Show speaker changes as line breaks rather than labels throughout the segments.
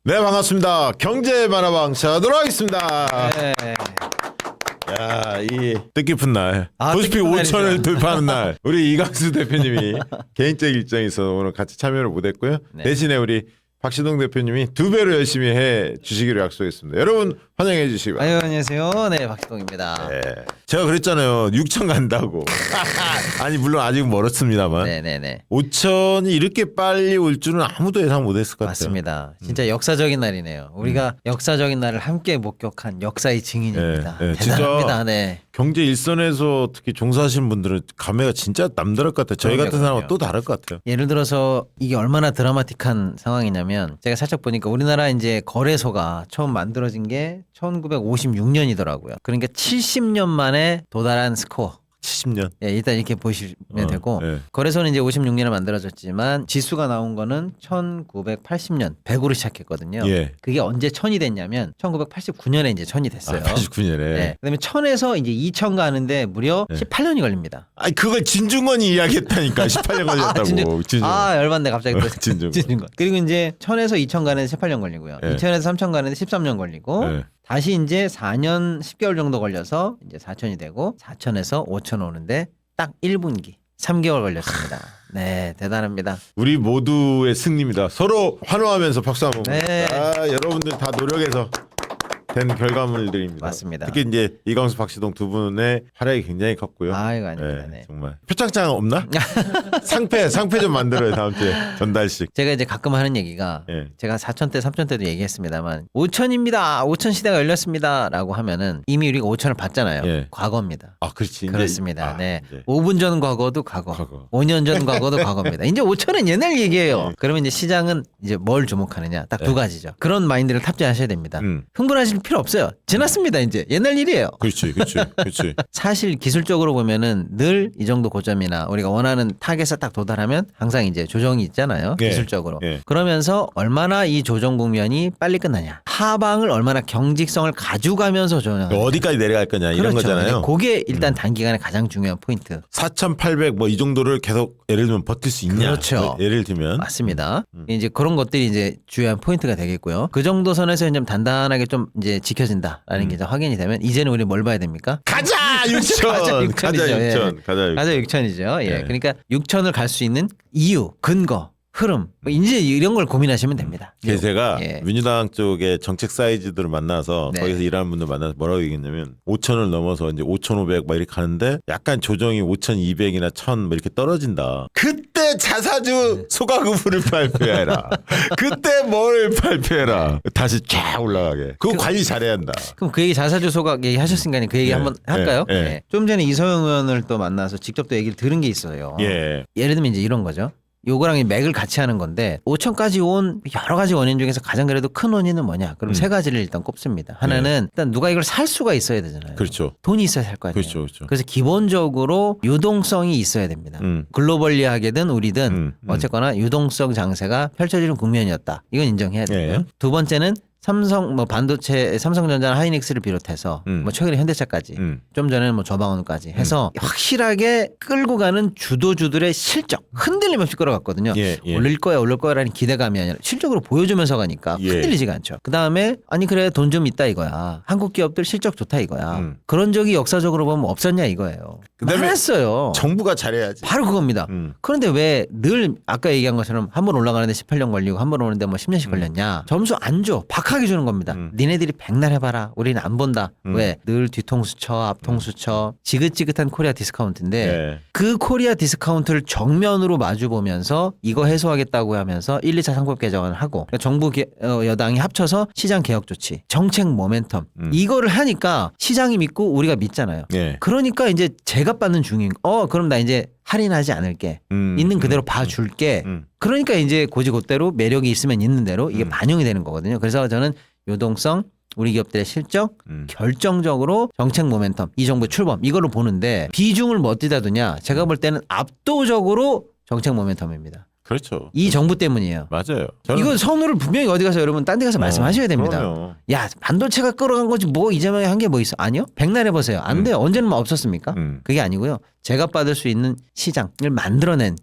네, 반갑습니다. 경제 만화방차 돌아가겠습니다.
네.
야, 이 뜻깊은 날, 코스피
뜻깊은
5천을
날이죠.
돌파하는 날, 우리 이강수 대표님이 개인적 일정이 있어서 오늘 같이 참여를 못했고요.
네.
대신에 우리 박시동 대표님이 2배로 열심히 해 주시기로 약속했습니다. 여러분 환영해 주시기 바랍니다.
안녕하세요. 네, 박시동입니다.
네. 제가 그랬잖아요. 6천 간다고. 아니 물론 아직 멀었습니다만.
네네네.
5천이 이렇게 빨리 올 줄은 아무도 예상 못했을 것 같아요.
맞습니다. 진짜 역사적인 날이네요. 우리가 역사적인 날을 함께 목격한 역사의 증인입니다.
네, 네.
대단합니다.
진짜
네.
경제 일선에서 특히 종사하시는 분들은 감회가 진짜 남다를 것 같아요. 저희
그럼요,
같은 사람은
그럼요.
또 다를 것 같아요.
예를 들어서 이게 얼마나 드라마틱한 상황이냐면 제가 살짝 보니까 우리나라 이제 거래소가 처음 만들어진 게 1956년이더라고요. 그러니까 70년 만에 도달한 스코어.
70년.
예, 일단 이렇게 보시면 되고
네.
거래소는 이제 56년에 만들어졌지만 지수가 나온 거는 1980년 100으로 시작했거든요.
예.
그게 언제 1000이 됐냐면 1989년에 이제 1000이 됐어요.
89년에.
네. 그다음에 1000에서 이제 2000 가는데 무려
네.
18년이 걸립니다.
아니 그걸 진중권이 이야기했다니까 18년 걸렸다고. 진중권.
열받네 갑자기 또
진중권.
진중권. 그리고 이제 1000에서 2000 가는데 18년 걸리고요.
네.
2000에서 3000 가는데 13년 걸리고
네.
다시 이제 4년 10개월 정도 걸려서 이제 4000이 되고 4000에서 5000 오는데 딱 1분기 3개월 걸렸습니다. 네, 대단합니다.
우리 모두의 승리입니다. 서로 환호하면서 박수 한번.
네.
여러분들 다 노력해서 된 결과물들입니다.
맞습니다.
특히 이제 이광수, 박시동 두 분의 활약이 굉장히 컸고요.
아, 이거 아닙니다. 네.
정말 표창장 없나? 상패 좀 만들어요 다음 주에 전달식.
제가 이제 가끔 하는 얘기가
예.
제가 4000 때, 3000 때도 얘기했습니다만 5000입니다. 5000 시대가 열렸습니다.라고 하면은 이미 우리가 5000을 봤잖아요.
예.
과거입니다.
아 그렇지. 이제-
그렇습니다. 네.
이제.
5분 전 과거도 과거. 5년 전 과거도 과거입니다. 이제 5천은 옛날 얘기예요. 그러면 이제 시장은 이제 뭘 주목하느냐? 딱 두 가지죠. 그런 마인드를 탑재하셔야 됩니다. 흥분하실 필요 없어요. 지났습니다. 이제 옛날 일이에요.
그렇지.
사실 기술적으로 보면은 늘 이 정도 고점이나 우리가 원하는 타겟에 딱 도달하면 항상 이제 조정이 있잖아요.
예.
기술적으로.
예.
그러면서 얼마나 이 조정 국면이 빨리 끝나냐. 하방을 얼마나 경직성을 가져가면서 조정하냐.
어디까지 내려갈 거냐 이런
그렇죠.
거잖아요.
그게 일단 단기간에 가장 중요한 포인트.
4,800 뭐 이 정도를 계속 예를 들면 버틸 수 있냐?
그렇죠.
뭐 예를 들면
맞습니다. 이제 그런 것들이 이제 주요한 포인트가 되겠고요. 그 정도 선에서 좀 단단하게 좀 이제 지켜진다라는 게 이제 확인이 되면 이제는 우리 뭘 봐야 됩니까?
가자 6천 가자 6천
가자 6천이죠. 예.
예.
그러니까 6천을 갈 수 있는 이유, 근거, 흐름 뭐 이제 이런 걸 고민하시면 됩니다.
그래서 제가
예.
민주당 쪽에 정책 사이즈들을 만나서
네.
거기서 일하는 분들 만나서 뭐라고 얘기했냐면 5천을 넘어서 이제 5,500 막 이렇게 가는데 약간 조정이 5,200이나 1,000 뭐 이렇게 떨어진다. 그때 자사주 소가구분을 발표해라. 그때 뭘 발표해라. 다시 쫙 올라가게. 그거 관리 잘해야 한다.
그럼 그 얘기 자사주 소각 얘기하셨으니까 그 얘기
예.
한번 할까요?
예. 예.
예. 좀 전에 이소영 의원을 또 만나서 직접 또 얘기를 들은 게 있어요.
예.
예를 들면 이제 이런 거죠. 요거랑 이 맥을 같이 하는 건데 5천까지 온 여러 가지 원인 중에서 가장 그래도 큰 원인은 뭐냐? 그럼 세 가지를 일단 꼽습니다. 하나는 일단 누가 이걸 살 수가 있어야 되잖아요.
그렇죠.
돈이 있어야 살 거 아니에요.
그렇죠.
그래서 기본적으로 유동성이 있어야 됩니다. 글로벌리하게든 우리든 어쨌거나 유동성 장세가 펼쳐지는 국면이었다. 이건 인정해야 돼요.
예.
두 번째는 삼성 뭐 반도체 삼성전자나 하이닉스를 비롯해서 뭐 최근에 현대차까지 좀 전에는 뭐 저방원까지 해서 확실하게 끌고 가는 주도주들의 실적 흔들림 없이 끌어갔거든요.
예.
올릴 거야라는 기대감이 아니라 실적으로 보여주면서 가니까
예.
흔들리지가 않죠. 그 다음에 아니 그래 돈 좀 있다 이거야. 한국 기업들 실적 좋다 이거야. 그런 적이 역사적으로 보면 없었냐 이거예요.
그다음에
많았어요.
정부가 잘해야지.
바로 그겁니다. 그런데 왜 늘 아까 얘기한 것처럼 한 번 올라가는데 18년 걸리고 한 번 오는데 뭐 10년씩 걸렸냐. 점수 안 줘. 박하게 주는 겁니다. 니네들이 백날 해봐라. 우리는 안 본다. 왜? 늘 뒤통수 쳐 앞통수 쳐 지긋지긋한 코리아 디스카운트인데
예.
그 코리아 디스카운트를 정면으로 마주보면서 이거 해소하겠다고 하면서 1, 2차 상법 개정안을 하고 정부 여당이 합쳐서 시장 개혁 조치 정책 모멘텀 이거를 하니까 시장이 믿고 우리가 믿잖아요.
예.
그러니까 이제 제값 받는 중인 그럼 나 이제 할인하지 않을게. 있는 그대로 봐줄게. 그러니까 이제 고지고대로 매력이 있으면 있는 대로 이게 반영이 되는 거거든요. 그래서 저는 유동성, 우리 기업들의 실적, 결정적으로 정책 모멘텀, 이 정부의 출범 이걸로 보는데 비중을 뭐 어디다 두냐. 제가 볼 때는 압도적으로 정책 모멘텀입니다.
그렇죠.
이 정부 때문이에요.
맞아요.
이거 선우를 분명히 어디 가서 여러분 딴 데 가서 말씀하셔야 됩니다.
그럼요.
야 반도체가 끌어간 거지 뭐 이재명이 한 게 뭐 있어. 아니요. 백날 해보세요. 안 돼요. 언제는 뭐 없었습니까? 그게 아니고요. 제가 받을 수 있는 시장을 만들어낸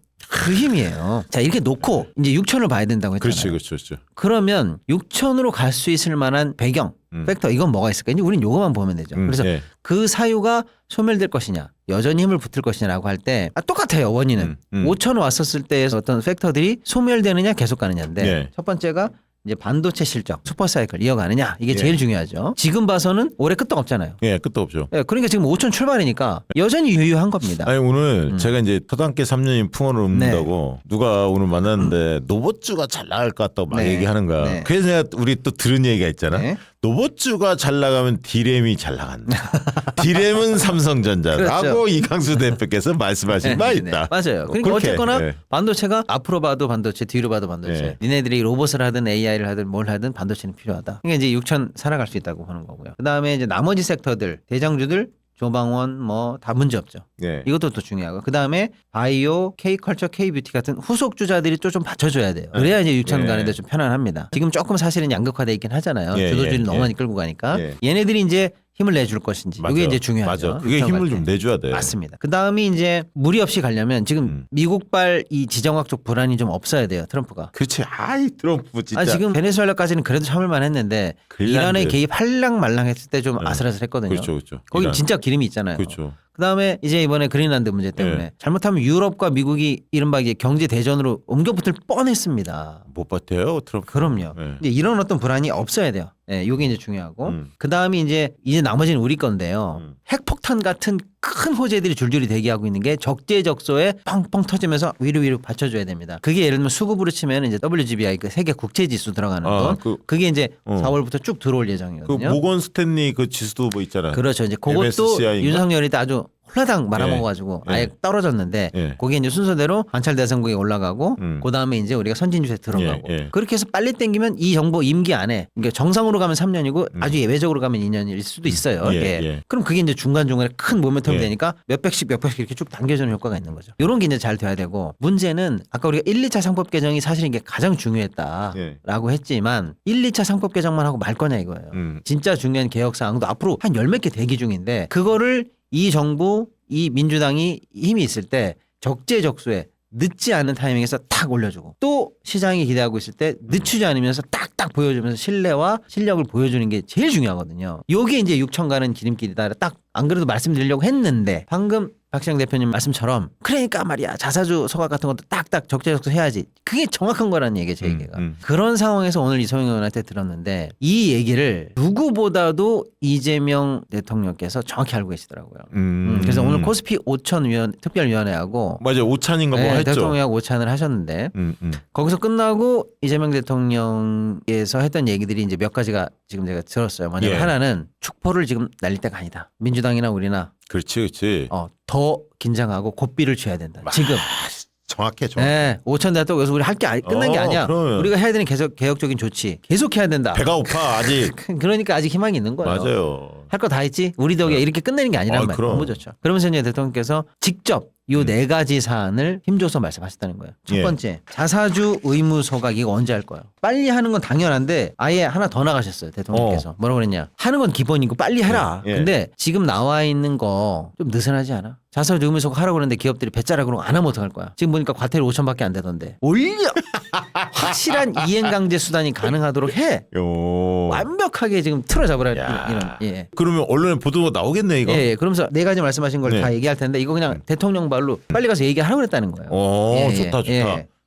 그 힘이에요. 자, 이렇게 놓고 이제 6천을 봐야 된다고 했잖아요.
그렇죠.
그러면 6천으로 갈 수 있을 만한 배경, 팩터 이건 뭐가 있을까? 이제 우린 요거만 보면 되죠. 그래서
예.
그 사유가 소멸될 것이냐, 여전히 힘을 붙을 것이냐라고 할 때 똑같아요. 원인은 5천 왔었을 때의 어떤 팩터들이 소멸되느냐, 계속 가느냐인데
예.
첫 번째가 이제 반도체 실적, 슈퍼사이클 이어가느냐 이게
예.
제일 중요하죠. 지금 봐서는 올해 끄떡 없잖아요.
예, 끝도 없죠.
예, 그러니까 지금 5천 출발이니까 여전히 유효한 겁니다.
아니 오늘 제가 이제 터담계 3년인 풍어를 읊는다고 누가 오늘 만났는데 노보주가 잘 나갈 것 같다고 막
네.
얘기하는 거야.
네.
그래서 내가 우리 또 들은 얘기가 있잖아.
네.
노보주가 잘 나가면 디램이 잘 나간다. 디램은 삼성전자라고
그렇죠.
이강수 대표께서 말씀하신 바
네,
있다.
맞아요. 그러니까
그렇게,
어쨌거나
네.
반도체가 앞으로 봐도 반도체, 뒤로 봐도 반도체.
네.
니네들이 로봇을 하든 AI를 하든 뭘 하든 반도체는 필요하다. 그러니까 이제 6천 살아갈 수 있다고 하는 거고요. 그다음에 이제 나머지 섹터들, 대장주들 조방원 뭐 다 문제 없죠.
예.
이것도 또 중요하고 그다음에 바이오, K컬처, K뷰티 같은 후속 주자들이 또 좀 받쳐줘야 돼요. 그래야 이제 6천
예.
가는데 좀 편안합니다. 지금 조금 사실은 양극화돼 있긴 하잖아요.
예,
주도주를
예,
너무
예.
많이 끌고 가니까
예.
얘네들이 이제 힘을 내줄 것인지
맞아.
이게 이제 중요하죠.
맞아. 그게
6천
힘을
갈
좀
때.
내줘야 돼.
맞습니다. 그 다음이 이제 무리 없이 가려면 지금 미국발 이 지정학적 불안이 좀 없어야 돼요. 트럼프가.
그렇지. 아이 트럼프 진짜.
아 지금 베네수엘라까지는 그래도 참을만 했는데 이란의 개입 할랑말랑했을 때 좀 아슬아슬했거든요.
그렇죠.
거기
이란.
진짜 기름이 있잖아요.
그렇죠.
그다음에 이제 이번에 그린란드 문제 때문에
예.
잘못하면 유럽과 미국이 이른바 이제 경제 대전으로 옮겨붙을 뻔했습니다.
못 버텨요 트럼프.
그럼요.
예.
이제 이런 어떤 불안이 없어야 돼요. 예, 이게 이제 중요하고 그 다음이 이제 나머지는 우리 건데요. 핵폭탄 같은 큰 호재들이 줄줄이 대기하고 있는 게 적재적소에 펑펑 터지면서 위로 받쳐줘야 됩니다. 그게 예를 들면 수급으로 치면 이제 WGBI 그 세계 국제지수 들어가는
아,
돈 그게 이제 4월부터 쭉 들어올
그
예정이거든요.
모건 스탠리 그 지수도 뭐 있잖아요.
그렇죠. 이제 그것도
MSCI 인가?
윤석열이 아주 홀라당 말아먹어가지고
예.
아예 떨어졌는데
예.
거기에 이제 순서대로 관찰 대상국에 올라가고 그 다음에 이제 우리가 선진주에 들어가고
예.
그렇게 해서 빨리 땡기면 이 정부 임기 안에 그러니까 정상으로 가면 3년이고 아주 예외적으로 가면 2년일 수도 있어요.
예,
예.
예.
그럼 그게 이제 중간중간에 큰 모멘텀이
예.
되니까 몇백씩 이렇게 쭉 당겨주는 효과가 있는 거죠. 이런 게 이제 잘 돼야 되고 문제는 아까 우리가 1, 2차 상법 개정이 사실 이게 가장 중요했다라고 했지만 1, 2차 상법 개정만 하고 말 거냐 이거예요. 진짜 중요한 개혁 사항도 앞으로 한 열 몇 개 대기 중인데 그거를 이 정부 이 민주당이 힘이 있을 때 적재적소에 늦지 않은 타이밍에서 탁 올려주고 또 시장이 기대하고 있을 때 늦추지 않으면서 딱딱 보여주면서 신뢰와 실력을 보여주는 게 제일 중요하거든요. 요게 이제 6천 가는 기름길이다. 딱 안 그래도 말씀드리려고 했는데 방금 박시영 대표님 말씀처럼 그러니까 말이야 자사주 소각 같은 것도 딱딱 적재적소 해야지. 그게 정확한 거라는 얘기예요. 제 얘기가. 그런 상황에서 오늘 이소영 의원한테 들었는데 이 얘기를 누구보다도 이재명 대통령께서 정확히 알고 계시더라고요. 그래서 오늘 코스피 5천 특별위원회하고
맞아요. 오찬인가 뭐 했죠.
대통령하고 오찬을 하셨는데 거기서 끝나고 이재명 대통령께서 했던 얘기들이 이제 몇 가지가 지금 제가 들었어요. 뭐냐면
예.
하나는 축포를 지금 날릴 때가 아니다. 민주당이나 우리나
그렇지.
더 긴장하고 고삐를 쳐야 된다. 지금.
정확해.
네, 5천 됐다고 해서 우리 할 게 끝난 게 아니야.
그러면.
우리가 해야 되는 개혁적인 조치 계속 해야 된다.
배가 고파 아직.
그러니까 아직 희망이 있는 거예요.
맞아요.
할 거 다 했지. 우리 덕에 이렇게 끝내는 게 아니란 말이에요.
그럼.
너무 좋죠. 그러면서 이제 대통령께서 직접 요 네 가지 사안을 힘줘서 말씀하셨다는 거예요. 첫
예.
번째, 자사주 의무 소각 이거 언제 할 거예요? 빨리 하는 건 당연한데 아예 하나 더 나가셨어요. 대통령께서. 뭐라고 그랬냐? 하는 건 기본이고 빨리 해라.
예.
근데 지금 나와 있는 거 좀 느슨하지 않아? 자사주 의무 소각 하라고 그러는데 기업들이 배짜라고 안 하면 어떡할 거야? 지금 보니까 과태료 5천밖에 안 되던데. 올려! 확실한 이행강제 수단이 가능하도록 해.
요.
완벽하게 지금 틀어잡으라.
야.
이런. 예.
그러면 언론에 보도가 나오겠네 이거.
예, 그러면서 네 가지 말씀하신 걸
네.
다 얘기할 텐데 이거 그냥 대통령 말로 빨리 가서 얘기하라고 그랬다는 거예요.
좋다.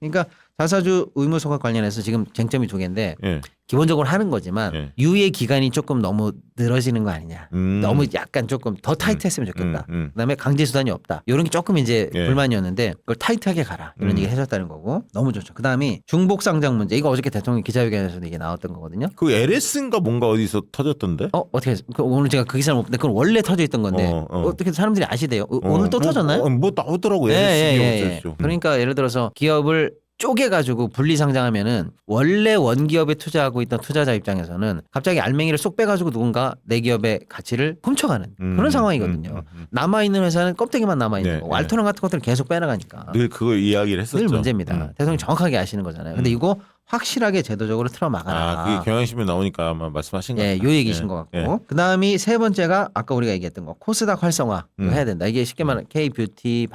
그러니까 자사주 의무 소각 관련해서 지금 쟁점이 두 개인데
예.
기본적으로 하는 거지만
예.
유예 기간이 조금 너무 늘어지는 거 아니냐. 너무 약간 조금 더 타이트했으면 좋겠다. 그다음에 강제 수단이 없다. 이런 게 조금 이제
예.
불만이었는데 그걸 타이트하게 가라. 이런 얘기 해줬다는 거고 너무 좋죠. 그다음에 중복 상장 문제 이거 어저께 대통령 기자회견에서도 이게 나왔던 거거든요.
그 LS인가 뭔가 어디서 터졌던데?
어떻게 오늘 제가 그 기사를 못 봤는데 그건 원래 터져 있던 건데 어떻게 사람들이 아시대요? 오늘 또 터졌나요?
뭐 나오더라고.
예,
LS가
예.
어쩌죠.
그러니까 예를 들어서 기업을 쪼개가지고 분리 상장하면은 원래 원기업에 투자하고 있던 투자자 입장에서는 갑자기 알맹이를 쏙 빼가지고 누군가 내 기업의 가치를 훔쳐가는 그런 상황이거든요. 남아있는 회사는 껍데기만 남아있는
네,
거고 알토란 같은 것들을 계속 빼나가니까
늘 그거 이야기를 했었죠.
늘 문제입니다. 대통령이 정확하게 아시는 거잖아요. 근데 이거 확실하게 제도적으로 틀어막아라.
그게 경향신문 나오니까 아마 말씀하신 거
요 얘기신 것 같고. 그다음이 세 번째가 아까 우리가 얘기했던 거 코스닥 활성화 해야 된다. 이게 쉽게 말하면 K-뷰티,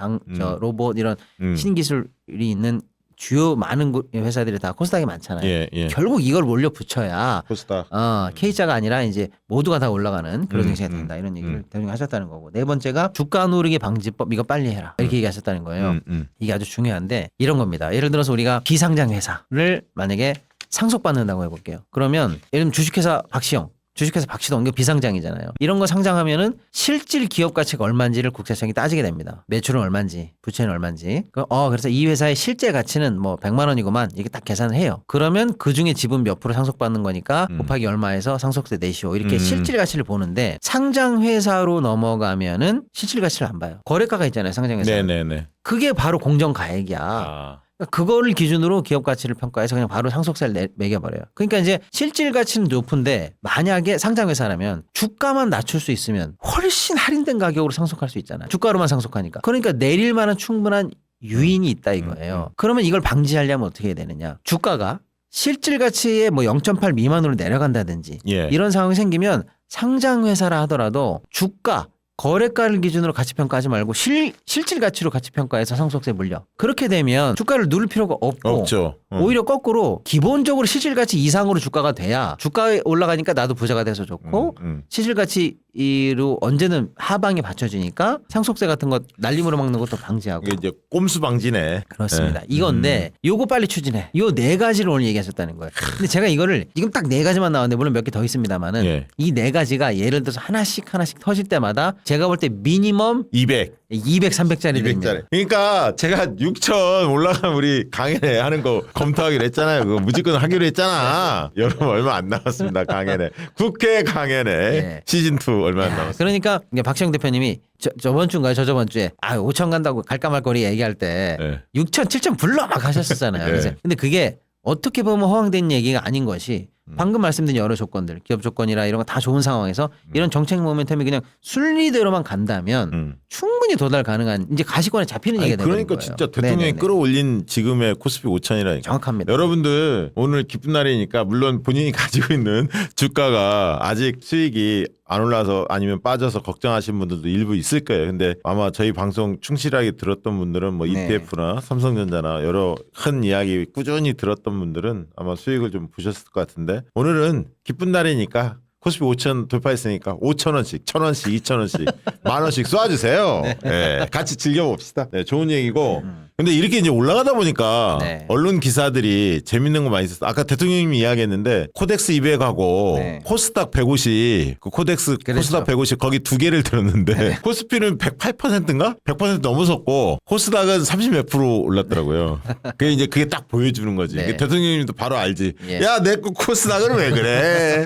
로봇 이런 신기술이 있는 주요 많은 회사들이 다 코스닥이 많잖아요. 결국 이걸 올려 붙여야
코스닥
K자가 아니라 이제 모두가 다 올라가는 그런 증시가 된다. 이런 얘기를 대통령이 하셨다는 거고. 네 번째가 주가 누르기 방지법 이거 빨리 해라. 이렇게 얘기하셨다는 거예요. 이게 아주 중요한데 이런 겁니다. 예를 들어서 우리가 비상장 회사를 만약에 상속받는다고 해볼게요. 그러면 예를 들면 주식회사 박시영 주식회사 박시동 이거 비상장이잖아요. 이런 거 상장하면은 실질 기업 가치가 얼마인지를 국세청이 따지게 됩니다. 매출은 얼마인지, 부채는 얼마인지. 그래서 이 회사의 실제 가치는 뭐 100만 원이고만 이게 딱 계산을 해요. 그러면 그 중에 지분 몇 프로 상속받는 거니까 곱하기 얼마에서 상속세 내시오. 이렇게 실질 가치를 보는데 상장 회사로 넘어가면은 실질 가치를 안 봐요. 거래가가 있잖아요, 상장 회사.
네네네.
그게 바로 공정가액이야. 그거를 기준으로 기업 가치를 평가해서 그냥 바로 상속세를 매겨버려요. 그러니까 이제 실질 가치는 높은데 만약에 상장 회사라면 주가만 낮출 수 있으면 훨씬 할인된 가격으로 상속할 수 있잖아요. 주가로만 상속하니까. 그러니까 내릴 만한 충분한 유인이 있다 이거예요. 그러면 이걸 방지하려면 어떻게 해야 되느냐. 주가가 실질 가치의 뭐 0.8 미만으로 내려간다든지 이런 상황이 생기면 상장 회사라 하더라도 주가 거래가를 기준으로 가치평가하지 말고 실질 가치로 가치평가해서 상속세 물려. 그렇게 되면 주가를 누를 필요가 없고 오히려 거꾸로 기본적으로 실질 가치 이상으로 주가가 돼야 주가 올라가니까 나도 부자가 돼서 좋고 실질 가치로 언제는 하방에 받쳐지니까 상속세 같은 거 날림으로 막는 것도 방지하고.
이게 이제 꼼수 방지네.
그렇습니다. 이건데 요거 빨리 추진해. 요 네 가지를 오늘 얘기하셨다는 거예요. 근데 제가 이거를 지금 딱 네 가지만 나왔는데 물론 몇 개 더 있습니다만은 이 네 가지가 예를 들어서 하나씩 터질 때마다 제가 볼 때 미니멈 200, 300짜리 됩니다.
그러니까 제가 6천 올라가면 우리 강연회 하는 거 검토하기로 했잖아요. 그거 무조건 하기로 했잖아. 여러분 얼마 안 남았습니다. 강연회. 국회 강연회 시즌2 얼마 안 남았어요.
그러니까 박시영 대표님이 저번 주인가요? 저저번 주에 5천 간다고 갈까 말 거리 얘기할 때 6천, 7천 불러 막 하셨었잖아요. 근데 그게 어떻게 보면 허황된 얘기가 아닌 것이 방금 말씀드린 여러 조건들, 기업 조건이라 이런 거 다 좋은 상황에서 이런 정책 모멘텀이 그냥 순리대로만 간다면 충분히 도달 가능한 이제 가시권에 잡히는 얘기가 되는 거예요.
그러니까 진짜 대통령이 끌어올린 지금의 코스피 5천이라니까.
정확합니다.
여러분들 오늘 기쁜 날이니까 물론 본인이 가지고 있는 주가가 아직 수익이 안 올라서 아니면 빠져서 걱정하시는 분들도 일부 있을 거예요. 근데 아마 저희 방송 충실하게 들었던 분들은 뭐 ETF나 삼성전자나 여러 큰 이야기 꾸준히 들었던 분들은 아마 수익을 좀 보셨을 것 같은데 오늘은 기쁜 날이니까 코스피 5천 돌파했으니까 5천 원씩, 1천 원씩, 2천 원씩, 만 원씩 쏴주세요. 같이 즐겨봅시다. 좋은 얘기고. 근데 이렇게 이제 올라가다 보니까 언론 기사들이 재밌는 거 많이 있었어. 아까 대통령님이 이야기했는데 코덱스 200하고 코스닥 150, 그 코스닥 150 거기 두 개를 들었는데 코스피는 108%인가? 100% 넘어섰고 코스닥은 30 몇 프로 올랐더라고요. 그게 딱 보여주는 거지. 대통령님도 바로 알지. 야, 내 거 코스닥은 왜 그래?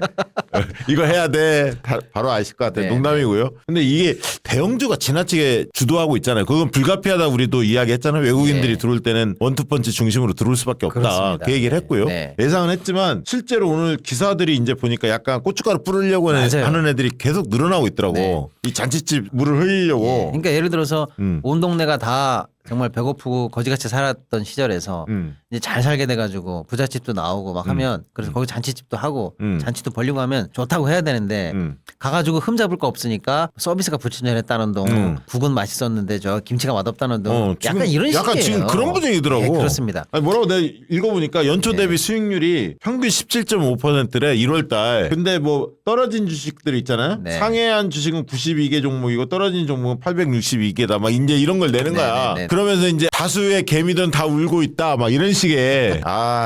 이거 해야 돼. 바로 아실 것 같아요. 농담이고요. 근데 이게 대형주가 지나치게 주도하고 있잖아요. 그건 불가피하다 우리도 이야기했잖아요. 외국인들이 들어올 때는 원투펀치 중심으로 들어올 수밖에 없다.
그렇습니다.
그 얘기를 했고요. 예상은 했지만 실제로 오늘 기사들이 이제 보니까 약간 고춧가루 뿌리려고 하는 애들이 계속 늘어나고 있더라고. 이 잔치집 물을 흘리려고.
그러니까 예를 들어서 온 동네가 다 정말 배고프고 거지같이 살았던 시절에서 이제 잘 살게 돼가지고 부잣집도 나오고 막 하면 그래서 거기 잔치집도 하고 잔치도 벌리고 하면 좋다고 해야 되는데 가가지고 흠잡을 거 없으니까 서비스가 불친절했다는 동 국은 맛있었는데 저 김치가 맛없다는 동 약간 이런 식이에요.
약간 지금 그런 분위기더라고.
그렇습니다.
아니 뭐라고 내가 읽어보니까 연초 대비 수익률이 평균 17.5%래 1월달. 근데 뭐 떨어진 주식들 있잖아요. 상해한 주식은 92개 종목이고 떨어진 종목은 862개다. 막 이제 이런 걸 내는 거야. 그러면서 이제 다수의 개미들은 다 울고 있다. 막 이런 식의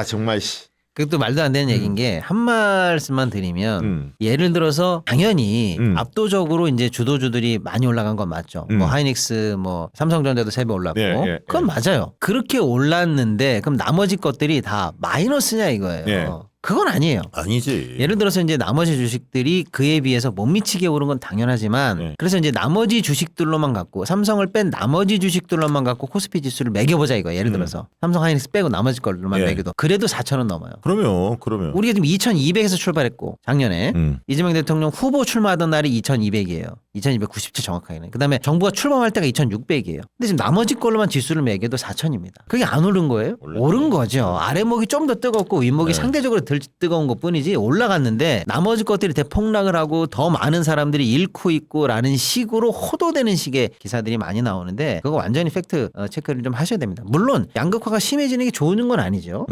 정말
그것도 말도 안 되는 얘기인 게 한 말씀만 드리면 예를 들어서 당연히 압도적으로 이제 주도주들이 많이 올라간 건 맞죠. 뭐 하이닉스, 뭐 삼성전자도 3배 올랐고 그건 맞아요. 그렇게 올랐는데 그럼 나머지 것들이 다 마이너스냐 이거예요. 그건 아니에요.
아니지.
예를 들어서 이제 나머지 주식들이 그에 비해서 못 미치게 오른 건 당연하지만 그래서 이제 나머지 주식들로만 갖고 삼성을 뺀 나머지 주식들로만 갖고 코스피 지수를 매겨보자 이거. 예를 들어서 삼성 하이닉스 빼고 나머지 걸로만 매겨도 그래도 4,000원 넘어요.
그러면
우리가 지금 2,200에서 출발했고 작년에 이재명 대통령 후보 출마하던 날이 2,200이에요. 2297 정확하게는. 그다음에 정부가 출범할 때가 2600이에요. 근데 지금 나머지 걸로만 지수를 매겨도 4000입니다. 그게 안 오른 거예요? 오른 거죠. 아래목이 좀 더 뜨겁고 윗목이 상대적으로 덜 뜨거운 것뿐이지 올라갔는데 나머지 것들이 대폭락을 하고 더 많은 사람들이 잃고 있고라는 식으로 호도되는 식의 기사들이 많이 나오는데 그거 완전히 팩트 체크를 좀 하셔야 됩니다. 물론 양극화가 심해지는 게 좋은 건 아니죠.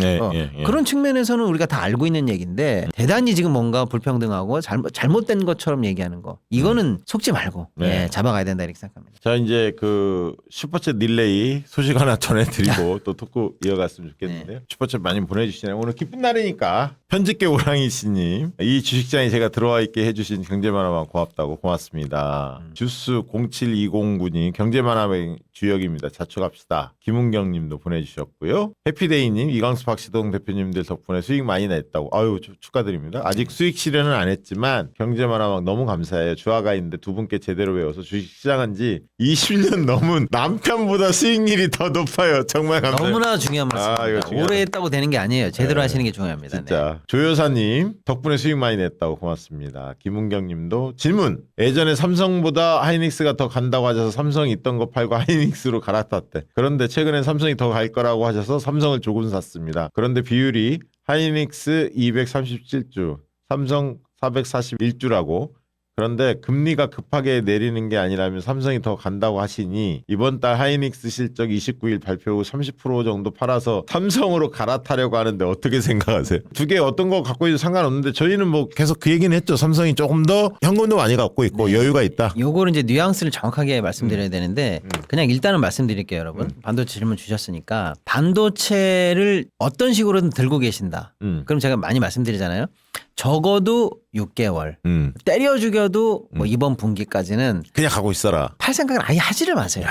그런 측면에서는 우리가 다 알고 있는 얘기인데 대단히 지금 뭔가 불평등하고 잘못된 것처럼 얘기하는 거 이거는 속지 말고 잡아가야 된다 이렇게 생각합니다.
자 이제 그 슈퍼챗 릴레이 소식 하나 전해드리고 또 토크 이어갔으면 좋겠는데요. 슈퍼챗 많이 보내주시네요. 오늘 기쁜 날이니까 편집계 오랑이 씨님 이 주식장에 제가 들어와 있게 해주신 경제만화방 고맙다고 고맙습니다. 주스 0720군님 경제만화방 주역입니다. 자축합시다. 김은경님도 보내주셨고요. 해피데이님 이광수 박시동 대표님들 덕분에 수익 많이 냈다고 아유 축하드립니다. 아직 수익 실현은 안 했지만 경제만화방 너무 감사해요. 주화가 있는데 두 분께 제대로 배워서 주식 시작한 지 20년 넘은 남편보다 수익률이 더 높아요. 정말 감사해요.
너무나 중요한 말씀입니다. 오래 했다고 되는 게 아니에요. 제대로 하시는 게 중요합니다.
진짜. 조여사님 덕분에 수익 많이 냈다고 고맙습니다. 김은경님도 질문. 예전에 삼성보다 하이닉스가 더 간다고 하셔서 삼성이 있던 거 팔고 하이닉스로 갈아탔대. 그런데 최근엔 삼성이 더 갈 거라고 하셔서 삼성을 조금 샀습니다. 그런데 비율이 하이닉스 237주, 삼성 441주라고. 그런데 금리가 급하게 내리는 게 아니라면 삼성이 더 간다고 하시니 이번 달 하이닉스 실적 29일 발표 후 30% 정도 팔아서 삼성으로 갈아타려고 하는데 어떻게 생각하세요? 두 개 어떤 거 갖고 있어도 상관없는데 저희는 뭐 계속 그 얘기는 했죠. 삼성이 조금 더 현금도 많이 갖고 있고 여유가 있다.
요거는 이제 뉘앙스를 정확하게 말씀드려야 되는데 그냥 일단은 말씀드릴게요, 여러분. 반도체 질문 주셨으니까 반도체를 어떤 식으로든 들고 계신다. 그럼 제가 많이 말씀드리잖아요. 적어도 6개월 때려 죽여도 뭐 이번 분기까지는
그냥 가고 있어라.
팔 생각을 아예 하지를 마세요.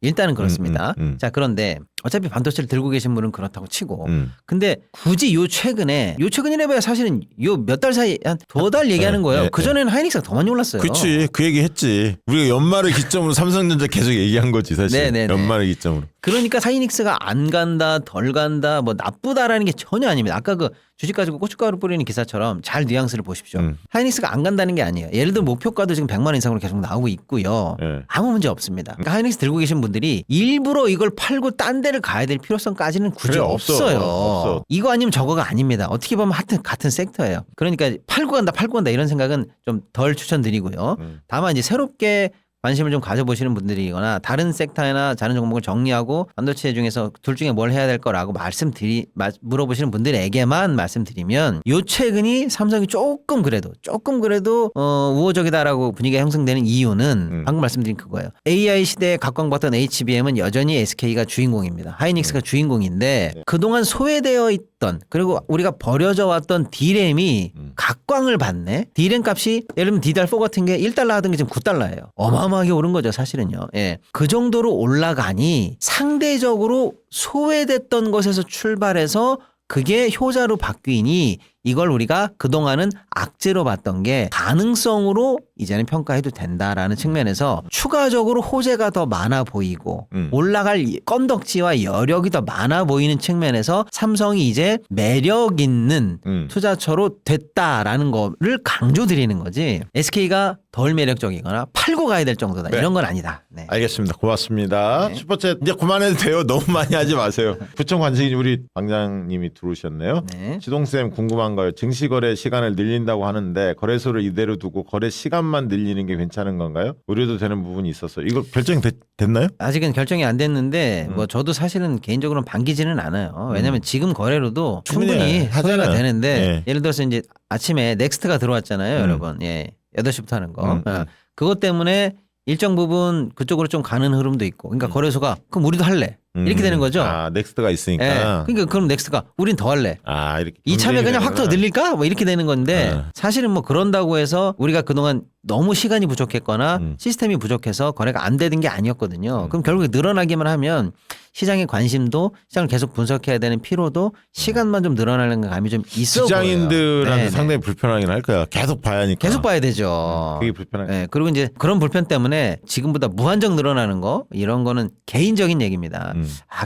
일단은 그렇습니다. 자 그런데 어차피 반도체를 들고 계신 분은 그렇다고 치고 근데 굳이 요 최근이라봐야 사실은 요 몇 달 사이 한 2달 얘기하는 거예요. 그전에는 하이닉스가 더 많이 올랐어요.
그렇지. 그 얘기 했지. 우리가 연말을 기점으로 삼성전자 계속 얘기한 거지 사실.
네네네.
연말을 기점으로.
그러니까 하이닉스가 안 간다 덜 간다 뭐 나쁘다라는 게 전혀 아닙니다. 아까 그 주식 가지고 고춧가루 뿌리는 기사처럼 잘 뉘앙스를 보십시오. 하이닉스가 안 간다는 게 아니에요. 예를 들어 목표가도 지금 100만 원 이상으로 계속 나오고 있고요. 아무 문제 없습니다. 그러니까 하이닉스 들고 계신 분들이 일부러 이걸 팔고 딴 데를 가야 될 필요성까지는 굳이 없어요.
없어.
이거 아니면 저거가 아닙니다. 어떻게 보면 하여튼 같은 섹터예요. 그러니까 팔고 간다 이런 생각은 좀 덜 추천드리고요. 다만 이제 새롭게 관심을 좀 가져보시는 분들이거나 다른 섹터나 다른 종목을 정리하고 반도체 중에서 둘 중에 뭘 해야 될 거라고 물어보시는 분들에게만 말씀드리면 요 최근이 삼성이 조금 그래도 우호적이다라고 분위기가 형성되는 이유는 방금 말씀드린 그거예요. AI 시대에 각광받던 HBM은 여전히 SK가 주인공입니다. 하이닉스가 주인공인데 그동안 소외되어 있던 그리고 우리가 버려져 왔던 D램이 각광을 받네. D램 값이 예를 들면 DDR4 같은 게 1달러 하던 게 지금 9달러예요. 어마어마하게 오른 거죠 사실은요. 예. 그 정도로 올라가니 상대적으로 소외됐던 것에서 출발해서 그게 효자로 바뀌니 이걸 우리가 그동안은 악재로 봤던 게 가능성으로 이제는 평가해도 된다라는 측면에서 추가적으로 호재가 더 많아 보이고 올라갈 건덕지와 여력이 더 많아 보이는 측면에서 삼성이 이제 매력 있는 투자처로 됐다라는 거를 강조드리는 거지 SK가 덜 매력적이거나 팔고 가야 될 정도다 이런 건 아니다. 네.
알겠습니다. 고맙습니다. 슈퍼챗 이제 그만해도 돼요. 너무 많이 하지 마세요. 부천 관직인 우리 방장님이 들어오셨네요. 지동쌤 궁금한 거예요. 증시거래 시간을 늘린다고 하는데 거래소를 이대로 두고 거래 시간만 늘리는 게 괜찮은 건가요? 우려도 되는 부분이 있어서 이거 결정이 됐나요?
아직은 결정이 안 됐는데 뭐 저도 사실은 개인적으로는 반기지는 않아요. 왜냐하면 지금 거래로도 충분히 소비가 되는데 예를 들어서 이제 아침에 넥스트가 들어왔잖아요, 여러분. 8시부터 하는 거. 그것 때문에 일정 부분 그쪽으로 좀 가는 흐름도 있고. 그러니까 거래소가 그럼 우리도 할래. 이렇게 되는 거죠.
아, 넥스트가 있으니까.
그러니까 그럼 넥스트가 우린 더 할래.
아, 이렇게
이참에 그냥 확 더 늘릴까? 뭐 이렇게 되는 건데 사실은 뭐 그런다고 해서 우리가 그동안 너무 시간이 부족했거나 시스템이 부족해서 거래가 안 되는 게 아니었거든요. 그럼 결국에 늘어나기만 하면 시장의 관심도 시장을 계속 분석해야 되는 피로도 시간만 좀 늘어나는 감이 좀 있어 보여요.
직장인들한테
네네.
상당히 불편하긴 할 거야. 계속 봐야 하니까.
계속 봐야 되죠.
그게 불편해.
네, 그리고 이제 그런 불편 때문에 지금보다 무한정 늘어나는 거 이런 거는 개인적인 얘기입니다.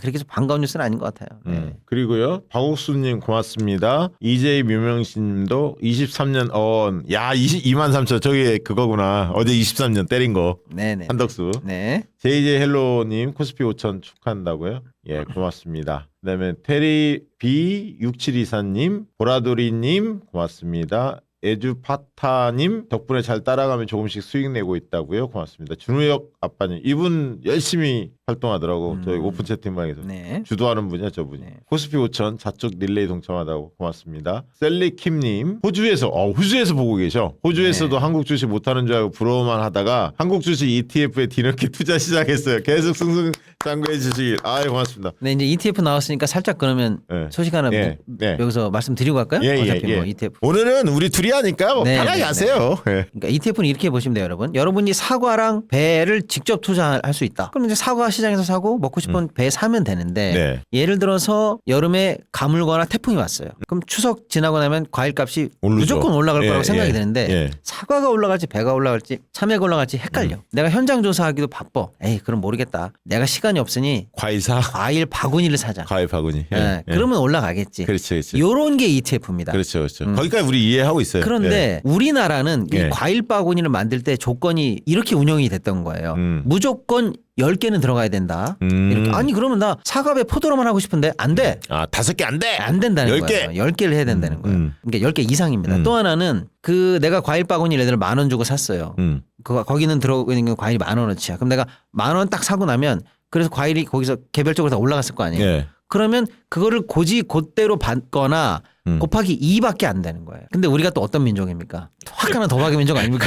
그렇게 좀 반가운 뉴스는 아닌 것 같아요. 네.
그리고요 박옥수님 고맙습니다. EJ 묘명신님도 23년 야 23,000 저게 그거구나. 어제 23년 때린 거
네네.
한덕수.
네.
JJ 헬로님 코스피 5,000 축하한다고요? 예 고맙습니다. 그다음에 테리 B6724님 보라돌이님 고맙습니다. 에주파타님 덕분에 잘 따라가면 조금씩 수익 내고 있다고요. 고맙습니다. 준우혁 아빠님 이분 열심히 활동하더라고. 저희 오픈 채팅방에서
네.
주도하는 분이야 저분이.
네.
코스피 5,000 자쪽 릴레이 동참하다고 고맙습니다. 셀리킴님 호주에서 보고 계셔. 호주에서도
네.
한국 주식 못하는 줄 알고 부러워만 하다가 한국 주식 ETF에 뒤늦게 투자 시작했어요. 계속 승승장구해 주시길. 고맙습니다.
네, 이제 ETF 나왔으니까 살짝 그러면
네.
소식 하나
네.
여기서 말씀드리고 갈까요? 어차피 뭐 ETF.
오늘은 우리 둘이 하니까 뭐
네,
편하게
네,
하세요. 네.
그러니까 ETF는 이렇게 보시면 돼요, 여러분. 여러분이 사과랑 배를 직접 투자할 수 있다. 그럼 이제 사과 시장에서 사고 먹고 싶은 배 사면 되는데
네.
예를 들어서 여름에 가물거나 태풍이 왔어요. 그럼 추석 지나고 나면 과일값이
오르죠.
무조건 올라갈 거라고 생각이 드는데
예.
사과가 올라갈지 배가 올라갈지 참외가 올라갈지 헷갈려. 내가 현장 조사하기도 바빠. 그럼 모르겠다. 내가 시간이 없으니
과일사
과일 바구니를 사자.
과일 바구니.
그러면 올라가겠지.
그렇지.
요런 게 ETF입니다.
그렇죠. 거기까지 우리 이해하고 있어요.
그런데 우리나라는 이
예.
과일 바구니를 만들 때 조건이 이렇게 운영이 됐던 거예요. 무조건 10개는 들어가야 된다. 이렇게. 아니 그러면 나 사과배 포도로만 하고 싶은데 안 돼.
5개 안 돼.
안 된다는
10개.
거예요. 10개를 해야 된다는 거예요. 그러니까 10개 이상입니다. 또 하나는 내가 과일 바구니 예를 들어 10,000원 주고 샀어요. 거기는 들어오고 있는 게 과일이 10,000원어치야. 그럼 내가 10,000원 딱 사고 나면 그래서 과일이 거기서 개별적으로 다 올라갔을 거 아니에요.
예.
그러면 그거를 곧대로 받거나 곱하기 2밖에 안 되는 거예요. 근데 우리가 또 어떤 민족입니까? 확 하나 더 박의 민족 아닙니까?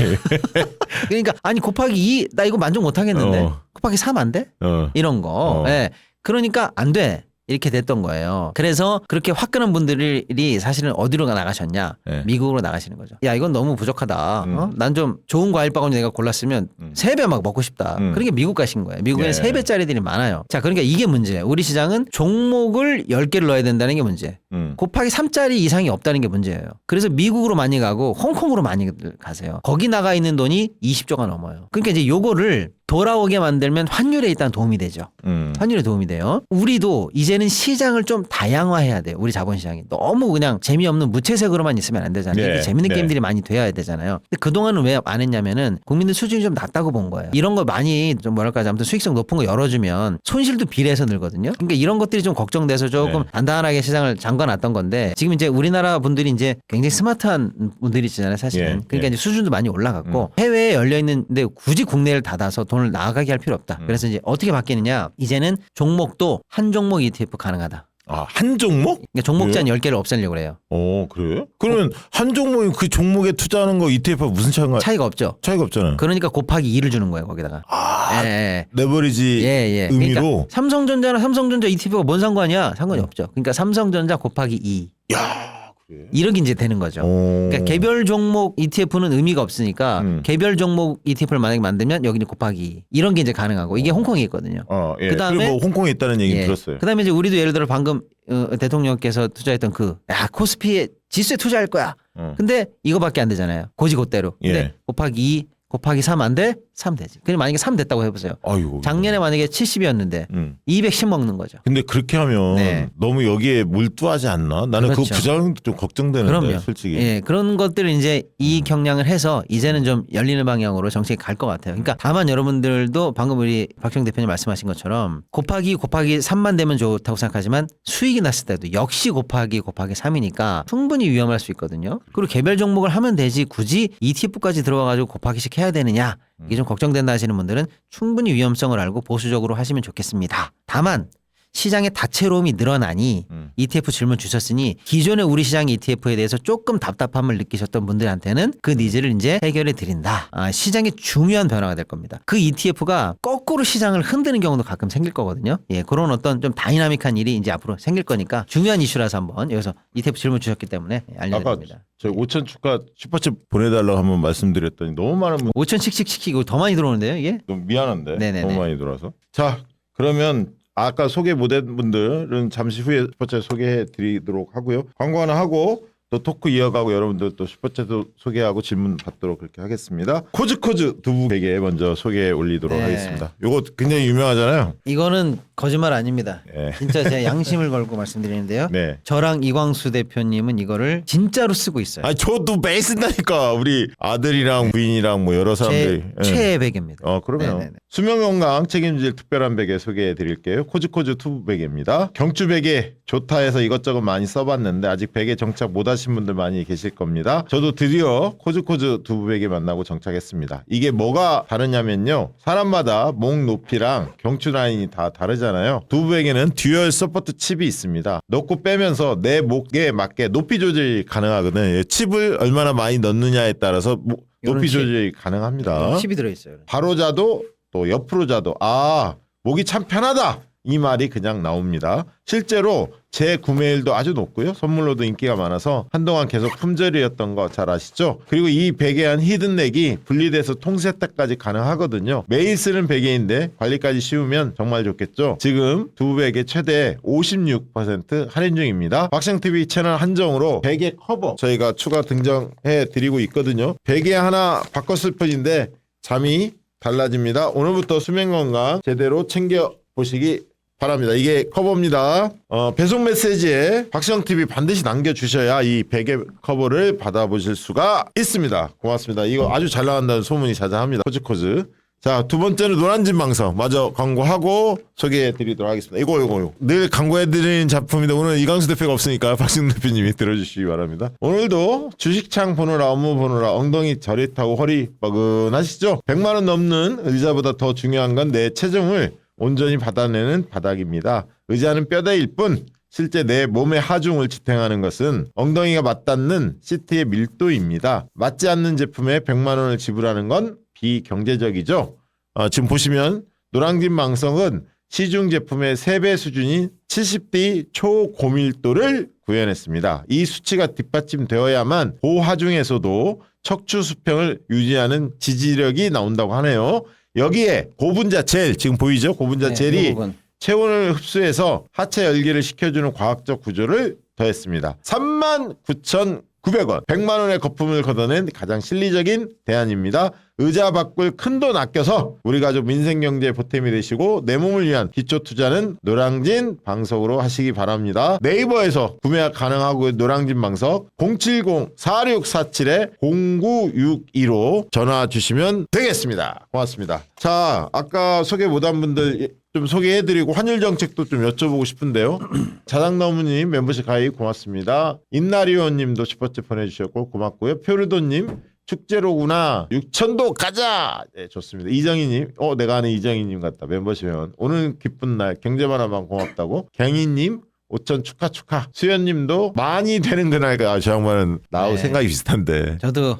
그러니까 아니 곱하기 2 나 이거 만족 못 하겠는데 곱하기 3 안 돼? 이런 거. 예. 그러니까 안 돼. 이렇게 됐던 거예요. 그래서 그렇게 화끈한 분들이 사실은 어디로 나가셨냐?
네.
미국으로 나가시는 거죠. 야 이건 너무 부족하다. 난 좀 좋은 과일 바구니 내가 골랐으면 3배 막 먹고 싶다. 그러니까 미국 가신 거예요. 미국에는
네.
3배짜리들이 많아요. 자 그러니까 이게 문제예요. 우리 시장은 종목을 10개를 넣어야 된다는 게 문제. 곱하기 3짜리 이상이 없다는 게 문제예요. 그래서 미국으로 많이 가고 홍콩으로 많이 가세요. 거기 나가 있는 돈이 20조가 넘어요. 그러니까 이제 요거를 돌아오게 만들면 환율에 일단 도움이 되죠. 환율에 도움이 돼요. 우리도 이제는 시장을 좀 다양화해야 돼요. 우리 자본시장이. 너무 그냥 재미없는 무채색으로만 있으면 안 되잖아요.
네.
이렇게 재밌는
네.
게임들이 많이 돼야 되잖아요. 근데 그동안은 왜 안 했냐면은 국민들 수준이 좀 낮다고 본 거예요. 이런 거 많이 좀 뭐랄까 아무튼 수익성 높은 거 열어주면 손실도 비례해서 늘거든요. 그러니까 이런 것들이 좀 걱정돼서 조금
네.
단단하게 시장을 잠궈놨던 건데 지금 이제 우리나라 분들이 이제 굉장히 스마트한 분들이잖아요. 사실은.
예.
그러니까
예.
이제 수준도 많이 올라갔고 해외에 열려있는데 굳이 국내를 닫아서 돈을 나가게 할 필요 없다. 그래서 이제 어떻게 바뀌느냐. 이제는 종목도 한 종목 ETF 가능하다.
한 종목?
그러니까 종목 제한 10개를 없애려고 그래요.
그래요? 그러면 한 종목이 그 종목에 투자하는 거 ETF와 무슨
차이가 없죠.
차이가 없잖아요.
그러니까 곱하기 2를 주는 거예요. 거기다가. 예.
레버리지 의미로.
그러니까 삼성전자나 삼성전자 ETF가 뭔 상관이야? 상관이 없죠. 그러니까 삼성전자 곱하기 2.
야, 그래.
이렇게 이제 되는 거죠. 그러니까 개별 종목 ETF는 의미가 없으니까 개별 종목 ETF를 만약에 만들면 여기는 곱하기 2. 이런 게 이제 가능하고 이게 홍콩에 있거든요.
예.
그다음에
그리고 뭐 홍콩에 있다는 얘기 들었어요.
그다음에 이제 우리도 예를 들어 방금 대통령께서 투자했던 코스피에 지수에 투자할 거야. 근데 이거밖에 안 되잖아요. 고지고대로. 근데
예.
곱하기 2 곱하기 3 안 돼? 3 되지. 그럼 만약에 3 됐다고 해보세요.
아이고.
작년에 만약에 70이었는데 210 먹는 거죠.
근데 그렇게 하면
네.
너무 여기에 몰두하지 않나? 나는
그렇죠.
그 부작용도 좀 걱정되는데
그럼요.
솔직히.
예, 그런 것들을 이제 이 경량을 해서 이제는 좀 열리는 방향으로 정책이 갈 것 같아요. 그러니까 다만 여러분들도 방금 우리 박정 대표님 말씀하신 것처럼 곱하기 3만 되면 좋다고 생각하지만 수익이 났을 때도 역시 곱하기 3이니까 충분히 위험할 수 있거든요. 그리고 개별 종목을 하면 되지 굳이 ETF까지 들어와가지고 곱하기씩 해야 되느냐 이게 좀 걱정된다 하시는 분들은 충분히 위험성을 알고 보수적으로 하시면 좋겠습니다. 다만 시장의 다채로움이 늘어나니 ETF 질문 주셨으니 기존의 우리 시장 ETF에 대해서 조금 답답함을 느끼셨던 분들한테는 그 니즈를 이제 해결해 드린다. 시장의 중요한 변화가 될 겁니다. 그 ETF가 거꾸로 시장을 흔드는 경우도 가끔 생길 거거든요. 예, 그런 어떤 좀 다이나믹한 일이 이제 앞으로 생길 거니까 중요한 이슈라서 한번 여기서 ETF 질문 주셨기 때문에 알려드립니다.
아까 저 5천 축하 슈퍼챗 보내달라고 한번 말씀드렸더니 너무 많은 분
5천씩씩 시키고 더 많이 들어오는데요, 이게?
너무 미안한데
네네네.
너무 많이 들어와서. 자 그러면 아까 소개 못한 분들은 잠시 후에 슈퍼챗 소개해 드리도록 하고요. 광고 하나 하고 또 토크 이어가고 여러분들 또 슈퍼챗도 소개하고 질문 받도록 그렇게 하겠습니다. 코즈코즈 두부 베개 먼저 소개해 올리도록
네.
하겠습니다. 요거 굉장히 유명하잖아요.
이거는 거짓말 아닙니다.
네.
진짜 제가 양심을 걸고 말씀드리는데요.
네.
저랑 이광수 대표님은 이거를 진짜로 쓰고 있어요.
아 저도 매일 쓴다니까. 우리 아들이랑 부인이랑 뭐 여러 사람들이.
최애 베개입니다.
그러면
네네네.
수면 건강 책임질 특별한 베개 소개해 드릴게요. 코즈코즈 투부 베개입니다. 경추 베개 좋다 해서 이것저것 많이 써봤는데 아직 베개 정착 못 하신 분들 많이 계실 겁니다. 저도 드디어 코즈코즈 두부 베개 만나고 정착했습니다. 이게 뭐가 다르냐면요. 사람마다 목 높이랑 경추 라인이 다 다르잖아요. 두부 베개는 듀얼 서포트 칩이 있습니다. 넣고 빼면서 내 목에 맞게 높이 조절이 가능하거든요. 칩을 얼마나 많이 넣느냐에 따라서 높이
칩.
조절이 가능합니다.
칩이 들어있어요.
바로 자도 또 옆으로 자도 목이 참 편하다 이 말이 그냥 나옵니다. 실제로 재구매율도 아주 높고요. 선물로도 인기가 많아서 한동안 계속 품절이었던 거 잘 아시죠? 그리고 이 베개한 히든넥이 분리돼서 통세탁까지 가능하거든요. 매일 쓰는 베개인데 관리까지 쉬우면 정말 좋겠죠? 지금 두 베개 최대 56% 할인 중입니다. 박상TV 채널 한정으로 베개 커버 저희가 추가 등장해 드리고 있거든요. 베개 하나 바꿨을 뿐인데 잠이 달라집니다. 오늘부터 수면 건강 제대로 챙겨 보시기 바랍니다. 이게 커버입니다. 배송 메시지에 박시영TV 반드시 남겨주셔야 이 베개 커버를 받아보실 수가 있습니다. 고맙습니다. 이거 아주 잘 나간다는 소문이 자자합니다. 코즈코즈. 자, 두 번째는 노란진 망성 마저 광고하고 소개해드리도록 하겠습니다. 이거 늘 광고해드리는 작품인데 오늘 이광수 대표가 없으니까 박시영 대표님이 들어주시기 바랍니다. 오늘도 주식창 보느라 업무 보느라 엉덩이 저릿하고 허리 뻐근하시죠? 100만 원 넘는 의자보다 더 중요한 건 내 체중을 온전히 받아내는 바닥입니다. 의자는 뼈대일 뿐 실제 내 몸의 하중을 지탱하는 것은 엉덩이가 맞닿는 시트의 밀도입니다. 맞지 않는 제품에 100만 원을 지불하는 건 비경제적이죠. 지금 보시면 노랑진 망성은 시중 제품의 3배 수준인 70D 초고밀도를 구현했습니다. 이 수치가 뒷받침되어야만 고하중에서도 척추 수평을 유지하는 지지력이 나온다고 하네요. 여기에 고분자 젤 지금 보이죠? 고분자 젤이 체온을 흡수해서 하체 열기를 식혀주는 과학적 구조를 더했습니다. 39,900원 100만 원의 거품을 걷어낸 가장 실리적인 대안입니다. 의자 바꿀 큰돈 아껴서 우리 가족 민생경제에 보탬이 되시고 내 몸을 위한 기초 투자는 노량진 방석으로 하시기 바랍니다. 네이버에서 구매 가능하고 노량진 방석 070-4647-0962로 전화 주시면 되겠습니다. 고맙습니다. 자, 아까 소개 못한 분들 좀 소개해드리고 환율 정책도 좀 여쭤보고 싶은데요. 자당나무님 멤버십 가입 고맙습니다. 인나리오님도 슈퍼챗 보내주셨고 고맙고요. 표르도님 축제로구나. 6천도 가자. 네, 좋습니다. 이정희님, 내가 아는 이정희님 같다. 멤버십 회원. 오늘 기쁜 날 경제만화방 고맙다고. 갱희님 5천 축하. 수현님도 많이 되는 그날가. 저 양반은 나하고 생각이 비슷한데.
저도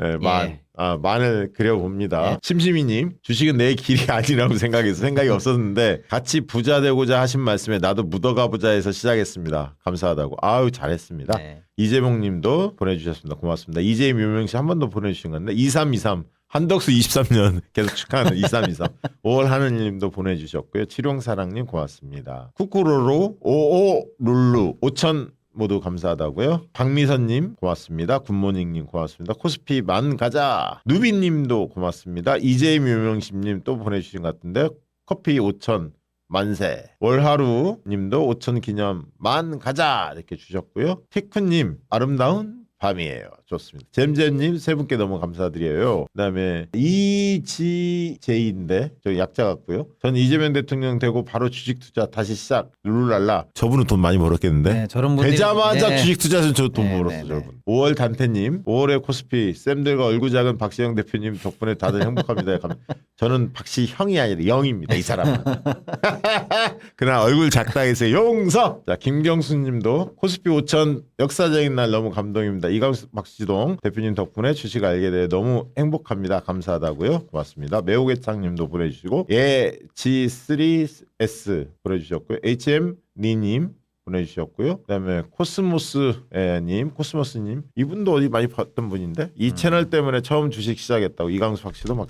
만을 그려봅니다. 심심이님 주식은 내 길이 아니라고 생각해서 생각이 없었는데 같이 부자 되고자 하신 말씀에 나도 묻어가보자 해서 시작했습니다. 감사하다고. 아유 잘했습니다. 이재명님도 보내주셨습니다. 고맙습니다. 이재임 유명씨 한 번 더 보내주신 건데 2323 한덕수 23년 계속 축하하는 2323 5월 하느님도 보내주셨고요. 칠용사랑님 고맙습니다. 쿠쿠로로 55룰루 5천 모두 감사하다고요. 박미선님 고맙습니다. 굿모닝님 고맙습니다. 코스피 만 가자. 누비님도 고맙습니다. 이재임 유명심님 또 보내주신 것 같은데 커피 5천 만세. 월하루님도 5천 기념 만 가자 이렇게 주셨고요. 티쿠님 아름다운 밤이에요. 좋습니다. 잼잼님 세 분께 너무 감사드려요. 그다음에 이지제이인데 저 약자 같고요. 전 이재명 대통령 되고 바로 주식 투자 다시 시작. 룰랄라. 저분은 돈 많이 벌었겠는데.
네, 저런 분들이
되자마자 주식 투자해서 저 돈 벌었어. 저분. 5월 단태님 5월의 코스피 쌤들과 얼굴 작은 박시영 대표님 덕분에 다들 행복합니다. 저는 박시형이 아니라 영입니다. 이 사람은. 그러나 얼굴 작다 해서 용서. 자 김경수님도 코스피 5천 역사적인 날 너무 감동입니다. 이광수 박시동 대표님 덕분에 주식 알게 돼 너무 행복합니다. 감사하다고요. 고맙습니다. 매우개창님도 보내주시고 예지3s 보내주셨고요. HM 니님 보내주셨고요. 그다음에 코스모스님 이분도 어디 많이 봤던 분인데 이 채널 때문에 처음 주식 시작했다고 이강수 박씨도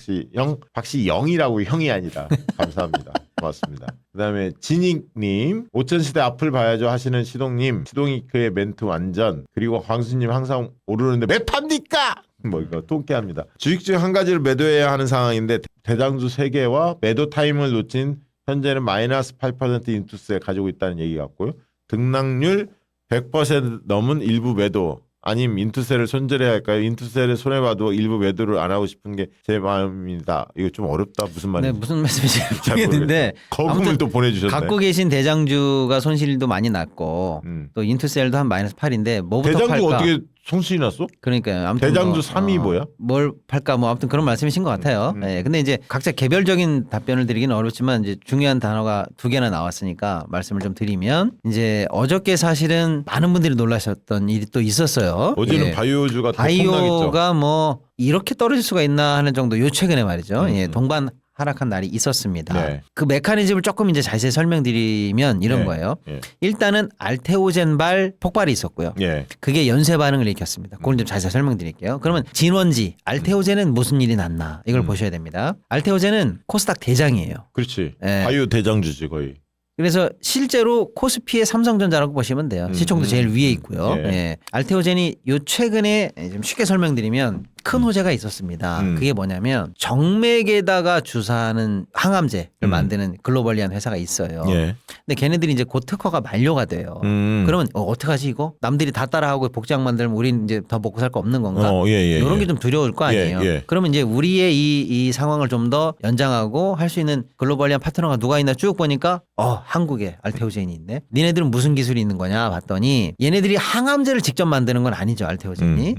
박시영이라고 형이 아니라 감사합니다. 고맙습니다. 그다음에 진익님 5000시대 앞을 봐야죠 하시는 시동이크의 멘트 완전 그리고 광수님 항상 오르는데 몇 팝니까? 뭐 이거 통쾌합니다. 주식 중 한 가지를 매도해야 하는 상황인데 대장주 3개와 매도 타임을 놓친 현재는 마이너스 8% 인투스에 가지고 있다는 얘기 같고요. 등락률 100% 넘은 일부 매도 아님 인투세를 손절해야 할까요? 인투세를 손해봐도 일부 매도를 안 하고 싶은 게 제 마음입니다. 이거 좀 어렵다. 무슨 말인지.
네, 무슨 말씀인지 모르겠는데
거금을 또 보내주셨네.
갖고 계신 대장주가 손실도 많이 났고 또 인투셀도 한 마이너스 8인데 뭐부터
대장주
팔까?
어떻게 손실이 났어?
그러니까요. 아무튼
대장주 3위 뭐야?
뭘 팔까 뭐 아무튼 그런 말씀이신 것 같아요. 네, 근데 이제 각자 개별적인 답변을 드리기는 어렵지만 이제 중요한 단어가 2개나 나왔으니까 말씀을 좀 드리면 이제 어저께 사실은 많은 분들이 놀라셨던 일이 또 있었어요.
어제는
예.
바이오주가 더 폭락했죠.
바이오가 뭐 이렇게 떨어질 수가 있나 하는 정도 요 최근에 말이죠. 예, 동반 하락한 날이 있었습니다.
네.
그 메커니즘을 조금 이제 자세히 설명드리면 이런
네.
거예요.
예.
일단은 알테오젠발 폭발이 있었고요.
예.
그게 연쇄 반응을 일으켰습니다. 그걸 좀 자세히 설명드릴게요. 그러면 진원지 알테오젠은 무슨 일이 났나 이걸 보셔야 됩니다. 알테오젠은 코스닥 대장이에요.
그렇지.
예.
바이오 대장주지 거의.
그래서 실제로 코스피의 삼성전자라고 보시면 돼요. 시총도 제일 위에 있고요.
예.
예. 알테오젠이 요 최근에 좀 쉽게 설명드리면 큰 호재가 있었습니다. 그게 뭐냐면 정맥에다가 주사하는 항암제를 만드는 글로벌리한 회사가 있어요.
예.
근데 걔네들이 이제 곧 특허가 만료가 돼요. 그러면 어떡하지 이거? 남들이 다 따라하고 복제약 만들면 우린 이제 더 먹고 살 거 없는 건가? 이런 게 좀 두려울 거 아니에요.
예.
그러면 이제 우리의 이 상황을 좀 더 연장하고 할 수 있는 글로벌리한 파트너가 누가 있나 쭉 보니까 한국에 알테오젠이 있네. 니네들은 무슨 기술이 있는 거냐 봤더니 얘네들이 항암제를 직접 만드는 건 아니죠. 알테오젠이.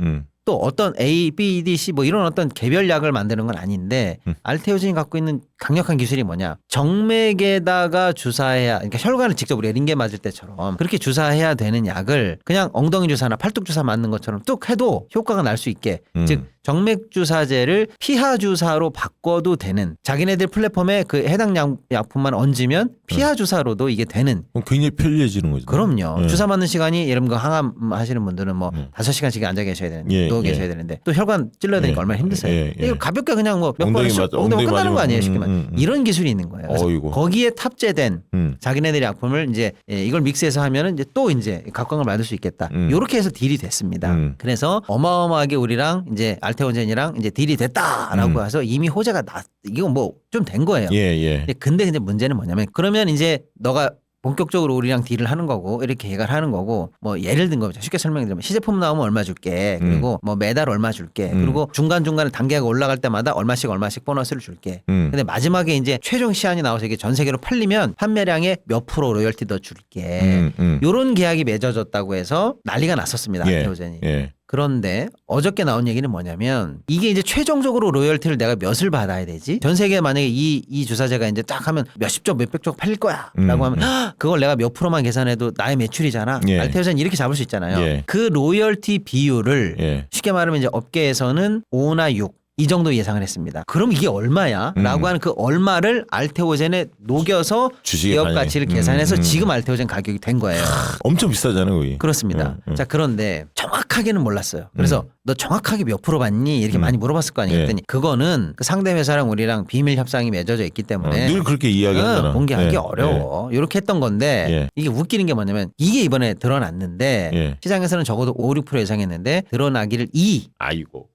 또 어떤 A, B, D, C 뭐 이런 어떤 개별약을 만드는 건 아닌데 알테오젠이 갖고 있는 강력한 기술이 뭐냐. 정맥에다가 주사해야 그러니까 혈관을 직접 우리 링게 맞을 때처럼 그렇게 주사해야 되는 약을 그냥 엉덩이 주사나 팔뚝 주사 맞는 것처럼 뚝 해도 효과가 날 수 있게 즉 정맥 주사제를 피하 주사로 바꿔도 되는 자기네들 플랫폼에 그 해당 약품만 얹으면 피하 주사로도 이게 되는
굉장히 편리해지는 거죠.
그럼요.
예.
주사 맞는 시간이 예를 들면 항암 하시는 분들은 뭐 5시간씩 앉아 계셔야 되는데 누워 계셔야 되는데 또 혈관 찔러야 되니까 얼마나 힘드세요. 이거 가볍게 그냥 뭐 몇 번을 엉덩이 끝나는 거 아니에요. 쉽게 말해. 이런 기술이 있는 거예요. 그래서 거기에 탑재된 자기네들의 약품을 이제 이걸 믹스해서 하면은 이제 또 이제 각광을 받을 수 있겠다. 이렇게 해서 딜이 됐습니다. 그래서 어마어마하게 우리랑 이제 알테오젠이랑 이제 딜이 됐다라고 해서 이미 호재가 이거 뭐 좀 된 거예요. 근데 이제 문제는 뭐냐면 그러면 이제 너가 본격적으로 우리랑 딜을 하는 거고 이렇게 계약을 하는 거고 뭐 예를 든 거죠. 쉽게 설명드리면 시제품 나오면 얼마 줄게. 그리고 뭐 매달 얼마 줄게. 그리고 중간중간에 단계가 올라갈 때마다 얼마씩 보너스를 줄게. 근데 마지막에 이제 최종 시한이 나와서 이게 전 세계로 팔리면 판매량의 몇 프로 로열티 더 줄게. 요런 계약이 맺어졌다고 해서 난리가 났었습니다. 알테오젠이. 그런데 어저께 나온 얘기는 뭐냐면 이게 이제 최종적으로 로열티를 내가 몇을 받아야 되지? 전 세계에 만약에 이 주사제가 이제 딱 하면 몇십 조 몇백 조 팔릴 거야 라고 하면 그걸 내가 몇 프로만 계산해도 나의 매출이잖아. 알테오젠 이렇게 잡을 수 있잖아요. 그 로열티 비율을 쉽게 말하면 이제 업계에서는 5나 6 이 정도 예상을 했습니다. 그럼 이게 얼마야? 라고 하는 그 얼마를 알테오젠에 녹여서 기업 가치를 계산해서 지금 알테오젠 가격이 된 거예요.
엄청 비싸잖아요. 거기.
그렇습니다. 자, 그런데 정확하게는 몰랐어요. 그래서 너 정확하게 몇 프로 받니? 이렇게 많이 물어봤을 거 아니에요. 그랬더니 그거는 그 상대 회사랑 우리랑 비밀 협상이 맺어져 있기 때문에
늘 그렇게 이야기하잖아.
공개하기 어려워. 이렇게 했던 건데 이게 웃기는 게 뭐냐면 이게 이번에 드러났는데 시장에서는 적어도 5, 6% 예상했는데 드러나기를 2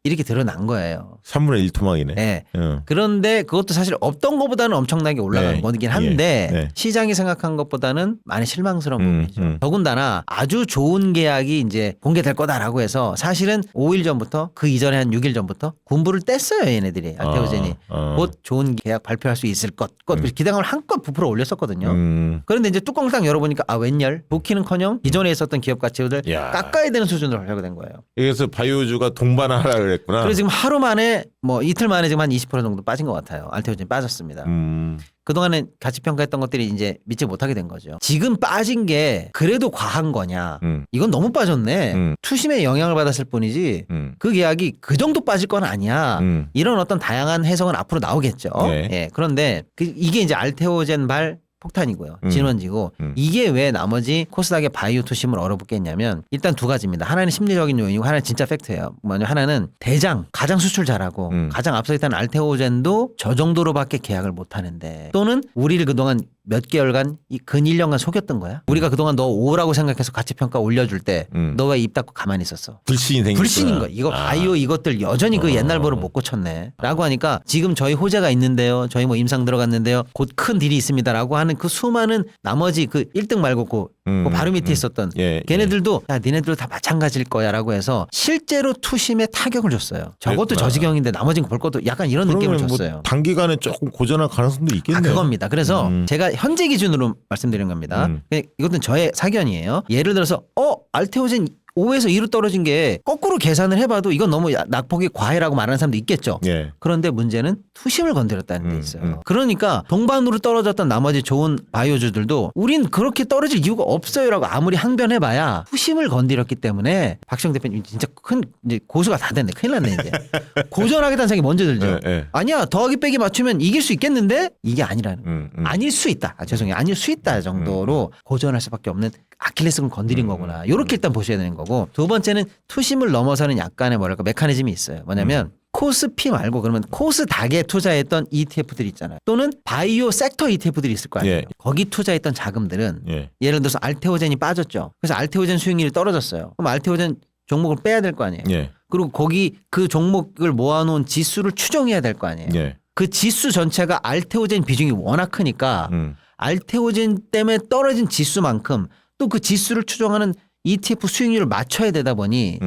이렇게 드러난 거예요.
3분의 1 토막이네.
네. 그런데 그것도 사실 없던 것보다는 엄청나게 올라간 거긴 한데 시장이 생각한 것보다는 많이 실망스러운 부분이죠. 더군다나 아주 좋은 계약이 이제 공개될 거다라고 해서 사실은 5일 전부터 그 이전에 한 6일 전부터 군부를 뗐어요. 얘네들이. 알테오젠이. 곧 좋은 계약 발표할 수 있을 것. 기대감을 한껏 부풀어 올렸었거든요. 그런데 이제 뚜껑을 딱 열어보니까 웬열? 좋기는커녕 기존에 있었던 기업 가치를 깎아야 되는 수준으로 하려고 된 거예요.
그래서 바이오주가 동반하라 그랬구나.
그래서 지금 하루 만에 뭐 이틀 만에 지금 한 20% 정도 빠진 것 같아요. 알테오젠 빠졌습니다. 그동안에 가치 평가했던 것들이 이제 믿지 못하게 된 거죠. 지금 빠진 게 그래도 과한 거냐? 이건 너무 빠졌네. 투심에 영향을 받았을 뿐이지 그 계약이 그 정도 빠질 건 아니야. 이런 어떤 다양한 해석은 앞으로 나오겠죠. 그런데 이게 이제 알테오젠 발 폭탄이고요. 진원지고 이게 왜 나머지 코스닥의 바이오 투심을 얼어붙게 했냐면 일단 두 가지입니다. 하나는 심리적인 요인이고 하나는 진짜 팩트예요. 뭐냐 하나는 대장 가장 수출 잘하고 가장 앞서 있던 알테오젠도 저 정도로밖에 계약을 못 하는데 또는 우리를 그동안 몇 개월간 근 1년간 속였던 거야. 우리가 그동안 너 5라고 생각해서 가치평가 올려줄 때 너 왜 입 닫고 가만히 있었어.
불신이 생겼구나.
불신인 거야. 이거 바이오 이것들 여전히 그 옛날 버릇 못 고쳤네. 라고 하니까 지금 저희 호재가 있는데요. 저희 뭐 임상 들어갔는데요. 곧 큰 딜이 있습니다라고 하는 그 수많은 나머지 그 1등 말고 그 바로 밑에 있었던 걔네들도 야 니네들도 다 마찬가지일 거야 라고 해서 실제로 투심에 타격을 줬어요. 저것도 저 지경인데 나머지는 볼 것도 약간 이런 느낌을 줬어요.
뭐 단기간에 조금 고전할 가능성도 있겠네요.
그겁니다. 그래서 제가 현재 기준으로 말씀드린 겁니다. 이것은 저의 사견이에요. 예를 들어서 알테오젠 5에서 2로 떨어진 게 거꾸로 계산을 해봐도 이건 너무 낙폭이 과해라고 말하는 사람도 있겠죠.
예.
그런데 문제는 투심을 건드렸다는 게 있어요. 그러니까 동반으로 떨어졌던 나머지 좋은 바이오주들도 우린 그렇게 떨어질 이유가 없어요라고 아무리 항변해봐야 투심을 건드렸기 때문에 박시영 대표님 진짜 큰 이제 고수가 다 됐네. 큰일 났네 이제. 고전하겠다는 생각이 먼저 들죠. 아니야 더하기 빼기 맞추면 이길 수 있겠는데 이게 아니라는 아닐 수 있다. 죄송해요. 아닐 수 있다 정도로 고전할 수밖에 없는 아킬레스건 건드린 거구나. 이렇게 일단 보셔야 되는 거고 두 번째는 투심을 넘어서는 약간의 뭐랄까 메커니즘이 있어요. 뭐냐면 코스피 말고 그러면 코스닥에 투자했던 ETF들이 있잖아요. 또는 바이오 섹터 ETF들이 있을 거 아니에요. 거기 투자했던 자금들은 예를 들어서 알테오젠이 빠졌죠. 그래서 알테오젠 수익률이 떨어졌어요. 그럼 알테오젠 종목을 빼야 될 거 아니에요. 그리고 거기 그 종목을 모아놓은 지수를 추정해야 될 거 아니에요. 그 지수 전체가 알테오젠 비중이 워낙 크니까 알테오젠 때문에 떨어진 지수만큼 또 그 지수를 추정하는 ETF 수익률을 맞춰야 되다 보니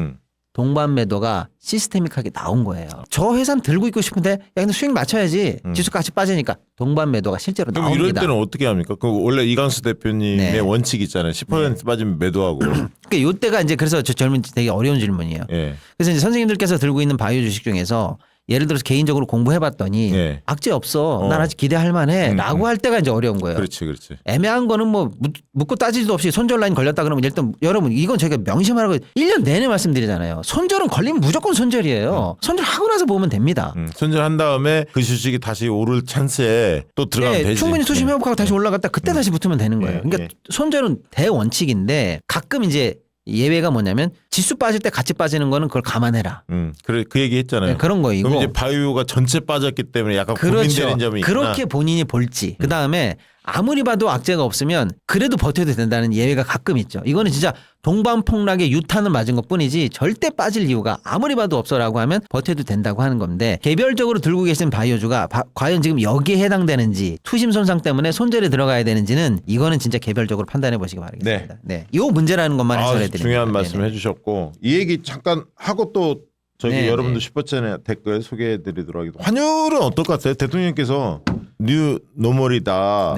동반 매도가 시스테믹하게 나온 거예요. 저 회사는 들고 있고 싶은데 야 근데 수익 맞춰야지 지수까지 빠지니까 동반 매도가 실제로
그럼
나옵니다.
이럴 때는 어떻게 합니까? 그 원래 이광수 대표님의 원칙 있잖아요. 10% 빠지면 매도하고.
그러니까 이때가 이제 그래서 저 젊은 되게 어려운 질문이에요. 그래서 이제 선생님들께서 들고 있는 바이오 주식 중에서 예를 들어서 개인적으로 공부해봤더니 악재 없어. 난 아직 기대할 만해. 라고 할 때가 이제 어려운 거예요.
그렇지.
애매한 거는 뭐 묻고 따지지도 없이 손절 라인 걸렸다 그러면 일단 여러분 이건 저희가 명심하라고 1년 내내 말씀드리잖아요. 손절은 걸리면 무조건 손절이에요. 손절하고 나서 보면 됩니다.
손절한 다음에 그 주식이 다시 오를 찬스에 또 들어가면 되지.
충분히 투심해보고 다시 올라갔다 그때 다시 붙으면 되는 거예요. 그러니까 손절은 대원칙인데 가끔 이제 예외가 뭐냐면 지수 빠질 때 같이 빠지는 거는 그걸 감안해라.
그래 그 얘기 했잖아요.
그런 거이고.
그럼 이제 바이오가 전체 빠졌기 때문에 약간 고민되는 점이 있구나.
그렇게 본인이 볼지. 그다음에 아무리 봐도 악재가 없으면 그래도 버텨도 된다는 예외가 가끔 있죠. 이거는 진짜 동반폭락의 유탄을 맞은 것뿐이지 절대 빠질 이유가 아무리 봐도 없어라고 하면 버텨도 된다고 하는 건데 개별적으로 들고 계신 바이오주가 과연 지금 여기에 해당되는지 투심 손상 때문에 손절에 들어가야 되는지는 이거는 진짜 개별적으로 판단해 보시기 바라겠습니다. 네. 이 문제라는 것만 해설해드립니다.
중요한 말씀 해주셨고 이 얘기 잠깐 하고 또 저기 여러분들 슈퍼챗에 댓글 소개해드리도록 하겠습니다. 환율은 어떨 것 같아요? 대통령께서 뉴 노멀이다.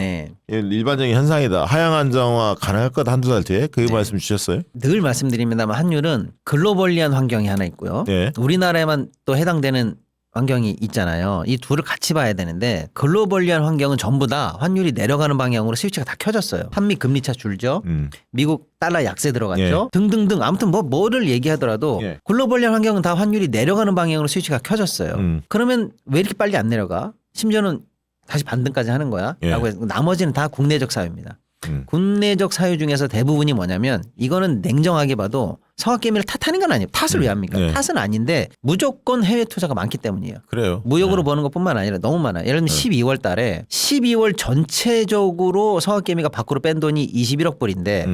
일반적인 현상이다. 하향 안정화 가능할 것 한두 달 뒤에 그 말씀 주셨어요?
늘 말씀드립니다만 환율은 글로벌리한 환경이 하나 있고요. 우리나라에만 또 해당되는 환경이 있잖아요. 이 둘을 같이 봐야 되는데 글로벌리한 환경은 전부 다 환율이 내려가는 방향으로 스위치가 다 켜졌어요. 한미 금리차 줄죠. 미국 달러 약세 들어갔죠. 등등등 아무튼 뭐를 얘기하더라도 글로벌리한 환경은 다 환율이 내려가는 방향으로 스위치가 켜졌어요. 그러면 왜 이렇게 빨리 안 내려가? 심지어는 다시 반등까지 하는 거야? 라고 해서 나머지는 다 국내적 사유입니다. 국내적 사유 중에서 대부분이 뭐냐면 이거는 냉정하게 봐도 성학개미를 탓하는 건 아니에요. 탓을 왜 합니까? 탓은 아닌데 무조건 해외 투자가 많기 때문이에요.
그래요.
무역으로 버는 것뿐만 아니라 너무 많아요. 예를 들면 12월 달에 12월 전체적으로 성학개미가 밖으로 뺀 돈이 21억 불인데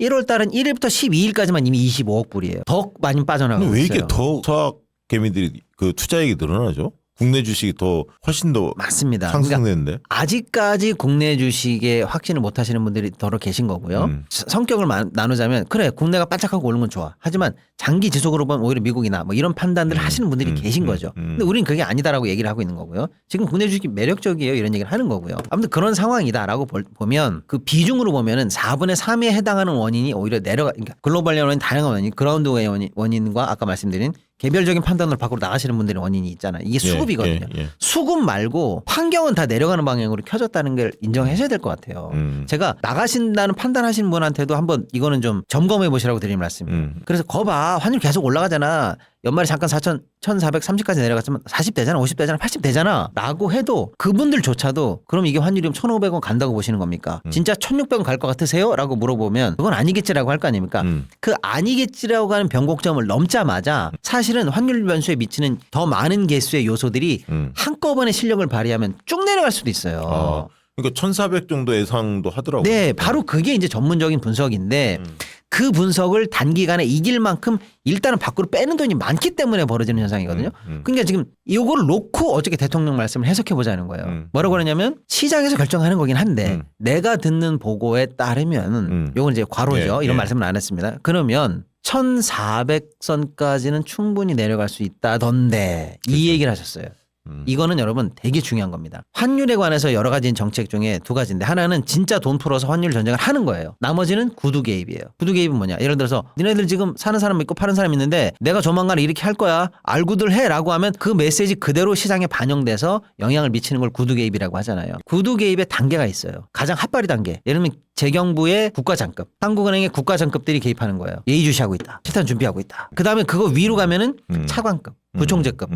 1월 달은 1일부터 12일까지만 이미 25억 불이에요. 더 많이 빠져나가고 있어요.
왜 이렇게 더 성학개미들이 그 투자액이 늘어나죠? 국내 주식이 더 훨씬 더
맞습니다.
상승되는데
그러니까 아직까지 국내 주식에 확신을 못 하시는 분들이 더러 계신 거고요. 성격을 나누자면 그래 국내가 반짝하고 오른 건 좋아. 하지만 장기 지속으로 보면 오히려 미국이나 뭐 이런 판단들을 하시는 분들이 계신 거죠. 근데 우리는 그게 아니다라고 얘기를 하고 있는 거고요. 지금 국내 주식이 매력적이에요 이런 얘기를 하는 거고요. 아무튼 그런 상황이다라고 보면 그 비중으로 보면은 4분의 3에 해당하는 원인이 오히려 그러니까 글로벌한 원인 다양한 원인 그라운드웨이 원인과 아까 말씀드린 개별적인 판단으로 밖으로 나가시는 분들의 원인이 있잖아요. 이게 수급이거든요. 수급 말고 환경은 다 내려가는 방향으로 켜졌다는 걸 인정하셔야 될 것 같아요. 제가 나가신다는 판단하시는 분한테도 한번 이거는 좀 점검해 보시라고 드리는 말씀이에요. 그래서 거봐 환율 계속 올라가잖아. 연말에 잠깐 1430까지 내려갔으면 40 되잖아, 50 되잖아, 80 되잖아 라고 해도 그분들조차도 그럼 이게 환율이면 1,500원 간다고 보시는 겁니까? 진짜 1,600원 갈 것 같으세요? 라고 물어보면 그건 아니겠지라고 할 거 아닙니까? 그 아니겠지라고 하는 변곡점을 넘자마자 사실은 환율 변수에 미치는 더 많은 개수의 요소들이 한꺼번에 실력을 발휘하면 쭉 내려갈 수도 있어요.
그러니까 1,400 정도 예상도 하더라고요.
네, 바로 그게 이제 전문적인 분석인데 그 분석을 단기간에 이길 만큼 일단은 밖으로 빼는 돈이 많기 때문에 벌어지는 현상이거든요. 그러니까 지금 이거를 놓고 어저께 대통령 말씀을 해석해 보자는 거예요. 뭐라고 그러냐면 시장에서 결정하는 거긴 한데 내가 듣는 보고에 따르면 요건 이제 괄호죠. 이런 말씀은 안 했습니다. 그러면 1,400선까지는 충분히 내려갈 수 있다던데 이 얘기를 하셨어요. 이거는 여러분 되게 중요한 겁니다. 환율에 관해서 여러 가지 정책 중에 두 가지인데 하나는 진짜 돈 풀어서 환율 전쟁을 하는 거예요. 나머지는 구두 개입이에요. 구두 개입은 뭐냐? 예를 들어서 니네들 지금 사는 사람 있고 파는 사람 있는데 내가 조만간 이렇게 할 거야. 알고들 해라고 하면 그 메시지 그대로 시장에 반영돼서 영향을 미치는 걸 구두 개입이라고 하잖아요. 구두 개입의 단계가 있어요. 가장 핫바리 단계. 예를 들면 재경부의 국가장급, 한국은행의 국가장급들이 개입하는 거예요. 예의주시하고 있다. 실탄 준비하고 있다. 그 다음에 그거 위로 가면은 차관급, 부총재급.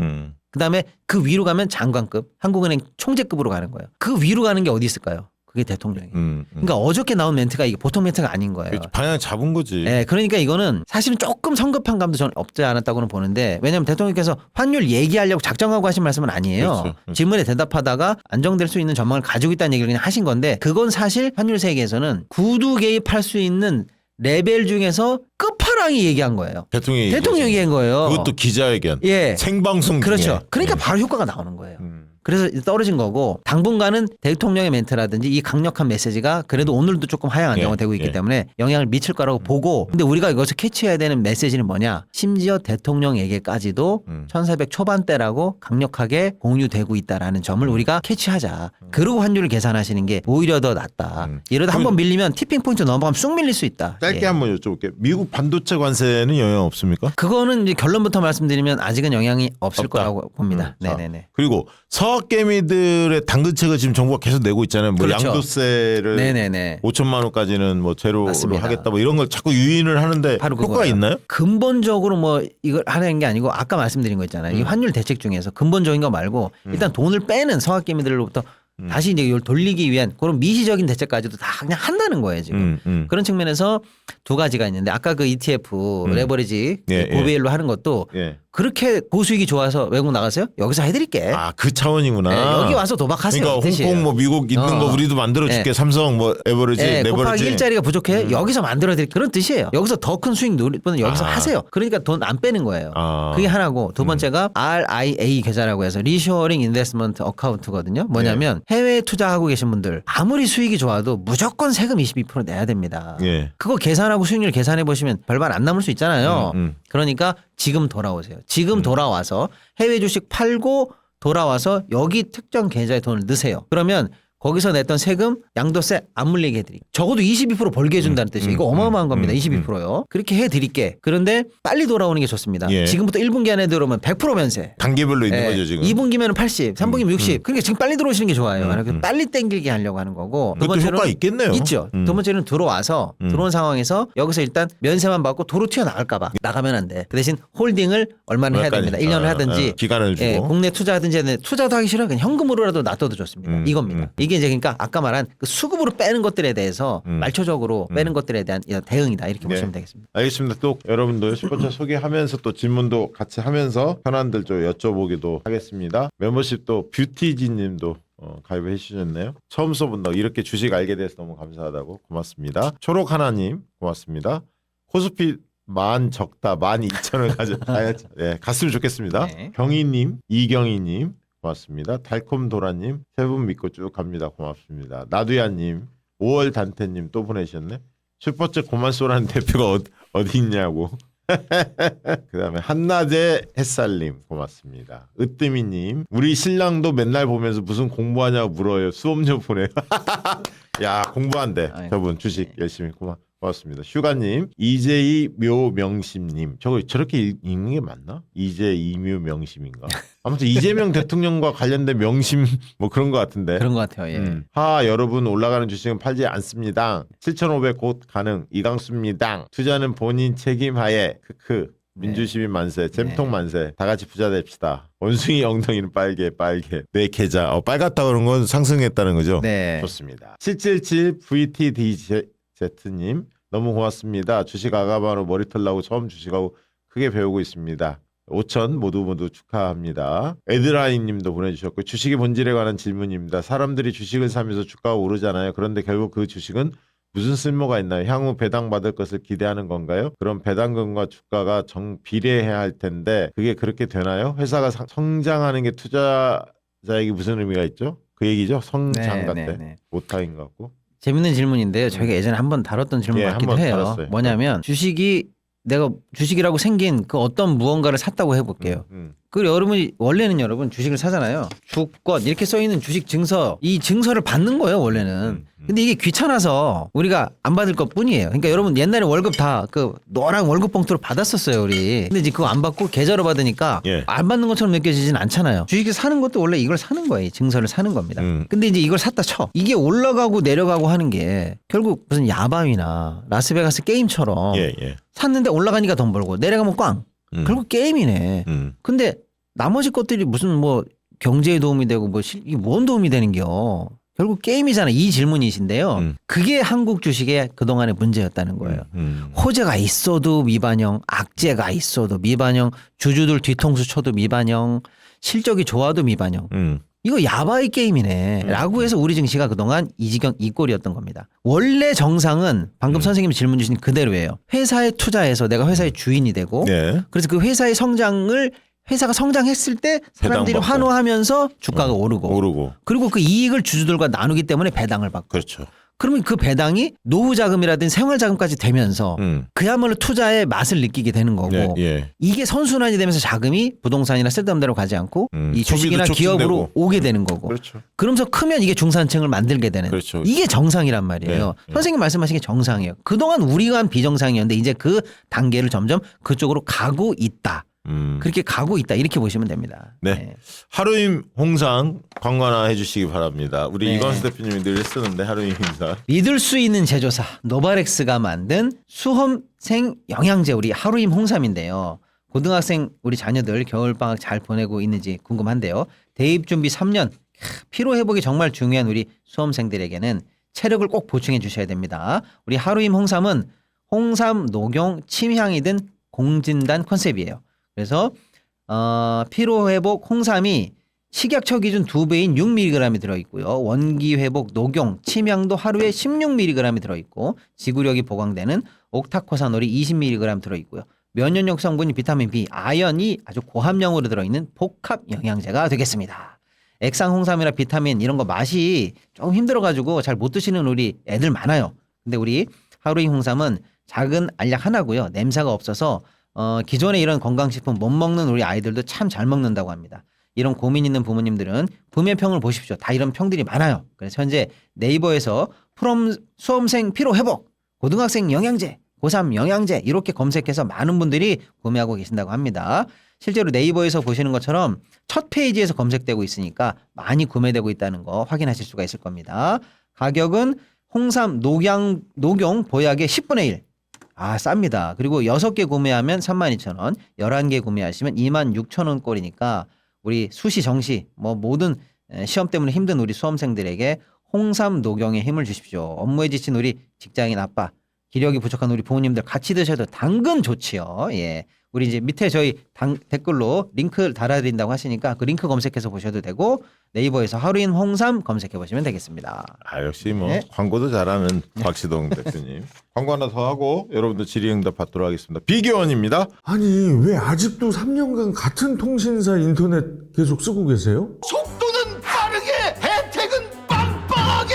그다음에 그 위로 가면 장관급, 한국은행 총재급으로 가는 거예요. 그 위로 가는 게 어디 있을까요? 그게 대통령이에요. 그러니까 어저께 나온 멘트가 이게 보통 멘트가 아닌 거예요.
방향 잡은 거지.
네, 그러니까 이거는 사실은 조금 성급한 감도 저는 없지 않았다고는 보는데 왜냐하면 대통령께서 환율 얘기하려고 작정하고 하신 말씀은 아니에요.
그렇죠.
질문에 대답하다가 안정될 수 있는 전망을 가지고 있다는 얘기를 그냥 하신 건데 그건 사실 환율 세계에서는 구두 개입할 수 있는 레벨 중에서 끝판왕이 얘기한 거예요. 대통령이 얘기한 거예요.
그것도 기자회견.
예.
생방송
그렇죠.
중에.
그러니까 바로 효과가 나오는 거예요. 그래서 떨어진 거고 당분간은 대통령의 멘트라든지 이 강력한 메시지가 그래도 오늘도 조금 하향 안정화 되고 있기 때문에 영향을 미칠 거라고 보고 근데 우리가 이것을 캐치해야 되는 메시지는 뭐냐 심지어 대통령에게까지도 1400 초반대라고 강력하게 공유되고 있다라는 점을 우리가 캐치하자. 그러고 환율을 계산하시는 게 오히려 더 낫다. 이러다 한번 밀리면 티핑 포인트 넘어가면 쑥 밀릴 수 있다.
짧게 한번 여쭤볼게요. 미국 반도체 관세는 영향 없습니까?
그거는 이제 결론부터 말씀드리면 아직은 영향이 없을
없다.
거라고 봅니다. 네네네.
그리고 서학개미들의 당근책을 지금 정부가 계속 내고 있잖아요. 뭐
그렇죠.
양도세를
네네네.
5천만 원까지는 뭐 제로로
맞습니다.
하겠다 뭐 이런 걸 자꾸 유인을 하는데
바로
효과가
그거예요.
있나요?
근본적으로 뭐 이걸 하는 게 아니고 아까 말씀드린 거 있잖아요. 이 환율 대책 중에서 근본적인 거 말고 일단 돈을 빼는 서학개미들로부터 다시 이제 이걸 돌리기 위한 그런 미시적인 대책까지도 다 그냥 한다는 거예요 지금. 그런 측면에서 두 가지가 있는데 아까 그 ETF 레버리지 고비율로 하는 것도 그렇게 고수익이 좋아서 외국 나가세요? 여기서 해드릴게.
아, 그 차원이구나.
네, 여기 와서 도박하세요.
그러니까 홍콩 뭐 미국 있는 거 우리도 만들어줄게. 삼성 뭐 에버리지 레버리지.
곱하기 일자리가 부족해. 여기서 만들어드릴 그런 뜻이에요. 여기서 더 큰 수익 누릴 분은 여기서 하세요. 그러니까 돈 안 빼는 거예요. 그게 하나고 두 번째가 RIA 계좌라고 해서 리쇼어링 인베스트먼트 어카운트거든요. 뭐냐면 해외에 투자하고 계신 분들 아무리 수익이 좋아도 무조건 세금 22% 내야 됩니다. 그거 계산하고 수익률 계산해 보시면 별반 안 남을 수 있잖아요. 그러니까 지금 돌아오세요. 지금 돌아와서 해외 주식 팔고 돌아와서 여기 특정 계좌에 돈을 넣으세요. 그러면 거기서 냈던 세금 양도세 안 물리게 해드릴게요. 적어도 22% 벌게 해준다는 뜻이에요. 이거 어마어마한 겁니다. 22%요. 그렇게 해드릴게. 그런데 빨리 돌아오는 게 좋습니다. 지금부터 1분기 안에 들어오면 100% 면세.
단계별로 있는 거죠 지금.
2분기면 80, 3분기면 60. 그러니까 지금 빨리 들어오시는 게 좋아요. 빨리 땡기게 하려고 하는 거고. 두
그것도
번째는
효과 있겠네요.
있죠. 두 번째는 들어와서 들어온 상황에서 여기서 일단 면세만 받고 도로 튀어나갈까 봐. 나가면 안 돼. 그 대신 홀딩을 얼마나 해야 됩니다. 1년을 하든지.
기간을 주고.
국내 투자하든지 투자도 하기 싫어요. 그냥 현금으로라도 놔둬도 좋습니다. 이겁니다. 이게 이제 그러니까 아까 말한 그 수급으로 빼는 것들에 대해서 말초적으로 빼는 것들에 대한 대응이다. 이렇게 보시면 되겠습니다.
알겠습니다. 또 여러분들 슈퍼챗 소개하면서 또 질문도 같이 하면서 현안들 좀 여쭤보기도 하겠습니다. 멤버십 또 뷰티지 님도 가입해 주셨네요. 처음 써본다고 이렇게 주식 알게 돼서 너무 감사하다고 고맙습니다. 초록 하나님 고맙습니다. 코스피 만 적다 12,000원 가야지. 갔으면 좋겠습니다. 경희님, 이경희님 고맙습니다. 달콤도라님 세 분 믿고 쭉 갑니다. 고맙습니다. 나두야님, 5월 단태님 또 보내셨네. 슈퍼챗 고만 쏘라는 대표가 어디 있냐고. 그 다음에 한낮의 햇살님 고맙습니다. 으뜸이님 우리 신랑도 맨날 보면서 무슨 공부하냐고 물어요. 수업료 보내요. 야 공부한대. 저분 주식 열심히 고맙습니다. 휴가님, 이재희 묘명심님 저렇게 읽는 게 맞나? 이재희 묘명심인가? 아무튼 이재명 대통령과 관련된 명심 뭐 그런 것 같은데.
그런 것 같아요.
여러분 올라가는 주식은 팔지 않습니다. 7,500 곧 가능 이강수입니다. 투자는 본인 책임하에 크크 민주시민 만세, 잼통 만세, 다 같이 부자 됩시다. 원숭이 엉덩이는 빨개, 빨개. 내 계좌. 빨갛다 그런 건 상승했다는 거죠?
네.
좋습니다. 777 VTDZ님 너무 고맙습니다. 주식 아가바로 머리 털라고 처음 주식하고 크게 배우고 있습니다. 5천 모두 축하합니다. 에드라인 님도 보내주셨고 주식의 본질에 관한 질문입니다. 사람들이 주식을 사면서 주가가 오르잖아요. 그런데 결국 그 주식은 무슨 쓸모가 있나요? 향후 배당받을 것을 기대하는 건가요? 그럼 배당금과 주가가 정비례해야 할 텐데 그게 그렇게 되나요? 회사가 성장하는 게 투자자에게 무슨 의미가 있죠? 그 얘기죠? 성장 같대. 오타인 것 같고.
재밌는 질문인데요. 저희가 예전에 한번 다뤘던 질문 같기도 해요.
다뤘어요.
뭐냐면 주식이 내가 주식이라고 생긴 그 어떤 무언가를 샀다고 해볼게요. 그리고 여러분이 원래는 여러분 주식을 사잖아요. 주권 이렇게 써 있는 주식 증서 이 증서를 받는 거예요 원래는. 근데 이게 귀찮아서 우리가 안 받을 것 뿐이에요. 그러니까 여러분 옛날에 월급 다 그 노란 월급 봉투로 받았었어요 우리. 근데 이제 그거 안 받고 계좌로 받으니까 안 받는 것처럼 느껴지진 않잖아요. 주식을 사는 것도 원래 이걸 사는 거예요. 이 증서를 사는 겁니다. 근데 이제 이걸 샀다 쳐. 이게 올라가고 내려가고 하는 게 결국 무슨 야밤이나 라스베가스 게임처럼 샀는데 올라가니까 돈 벌고 내려가면 꽝. 결국 게임이네. 근데 나머지 것들이 무슨 뭐 경제에 도움이 되고 뭐 이게 뭔 도움이 되는겨. 결국 게임이잖아. 이 질문이신데요. 그게 한국 주식의 그동안의 문제였다는 거예요. 호재가 있어도 미반영, 악재가 있어도 미반영, 주주들 뒤통수 쳐도 미반영, 실적이 좋아도 미반영. 이거 야바이 게임이네 라고 해서 우리 증시가 그동안 이 지경 이 꼴이었던 겁니다. 원래 정상은 방금 선생님이 질문 주신 그대로예요. 회사에 투자해서 내가 회사의 주인이 되고 그래서 그 회사의 성장을 회사가 성장했을 때 사람들이 환호하면서 주가가 오르고 그리고 그 이익을 주주들과 나누기 때문에 배당을 받고
그렇죠.
그러면 그 배당이 노후 자금이라든지 생활 자금까지 되면서 그야말로 투자의 맛을 느끼게 되는 거고 이게 선순환이 되면서 자금이 부동산이나 쓸데없는 데로 가지 않고 이 주식이나 기업으로 오게 되는 거고 그러면서 크면 이게 중산층을 만들게 되는 이게 정상이란 말이에요. 선생님 말씀하신 게 정상이에요. 그동안 우리가 한 비정상이었는데 이제 그 단계를 점점 그쪽으로 가고 있다. 그렇게 가고 있다 이렇게 보시면 됩니다.
네. 하루임 홍상 광고 하나 해주시기 바랍니다. 우리 이광수 대표님이 늘 쓰는데 하루임 홍상.
믿을 수 있는 제조사 노바렉스가 만든 수험생 영양제 우리 하루임 홍삼인데요. 고등학생 우리 자녀들 겨울방학 잘 보내고 있는지 궁금한데요. 대입 준비 3년 피로 회복이 정말 중요한 우리 수험생들에게는 체력을 꼭 보충해 주셔야 됩니다. 우리 하루임 홍삼은 홍삼, 녹용, 침향이 든 공진단 컨셉이에요. 그래서 피로회복 홍삼이 식약처 기준 2배인 6mg이 들어있고요. 원기회복 녹용 침향도 하루에 16mg이 들어있고 지구력이 보강되는 옥타코사놀이 20mg 들어있고요. 면역력 성분이 비타민 B, 아연이 아주 고함량으로 들어있는 복합 영양제가 되겠습니다. 액상 홍삼이나 비타민 이런 거 맛이 조금 힘들어가지고 잘 못 드시는 우리 애들 많아요. 근데 우리 하루임 홍삼은 작은 알약 하나고요. 냄새가 없어서 기존에 이런 건강식품 못 먹는 우리 아이들도 참 잘 먹는다고 합니다. 이런 고민 있는 부모님들은 부메평을 보십시오. 다 이런 평들이 많아요. 그래서 현재 네이버에서 수험생 피로 회복, 고등학생 영양제, 고3 영양제 이렇게 검색해서 많은 분들이 구매하고 계신다고 합니다. 실제로 네이버에서 보시는 것처럼 첫 페이지에서 검색되고 있으니까 많이 구매되고 있다는 거 확인하실 수가 있을 겁니다. 가격은 홍삼, 녹용, 보약의 10분의 1. 쌉니다. 그리고 6개 구매하면 32,000원, 11개 구매하시면 26,000원 꼴이니까 우리 수시, 정시, 뭐 모든 시험 때문에 힘든 우리 수험생들에게 홍삼, 녹용의 힘을 주십시오. 업무에 지친 우리 직장인 아빠, 기력이 부족한 우리 부모님들 같이 드셔도 당근 좋지요. 예. 우리 이제 밑에 저희 댓글로 링크 달아드린다고 하시니까 그 링크 검색해서 보셔도 되고 네이버에서 하루인 홍삼 검색해 보시면 되겠습니다.
역시 뭐 광고도 잘하는 곽시동 대표님. 광고 하나 더 하고 여러분들 질의응답 받도록 하겠습니다. 비교원입니다.
아니 왜 아직도 3년간 같은 통신사 인터넷 계속 쓰고 계세요?
속도는 빠르게 혜택은 빵빵하게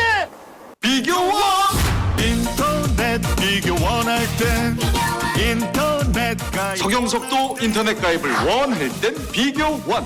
비교원 인터넷 비교원 할 땐 인터넷 가입 성형석도 인터넷 가입을 원할 땐 비교원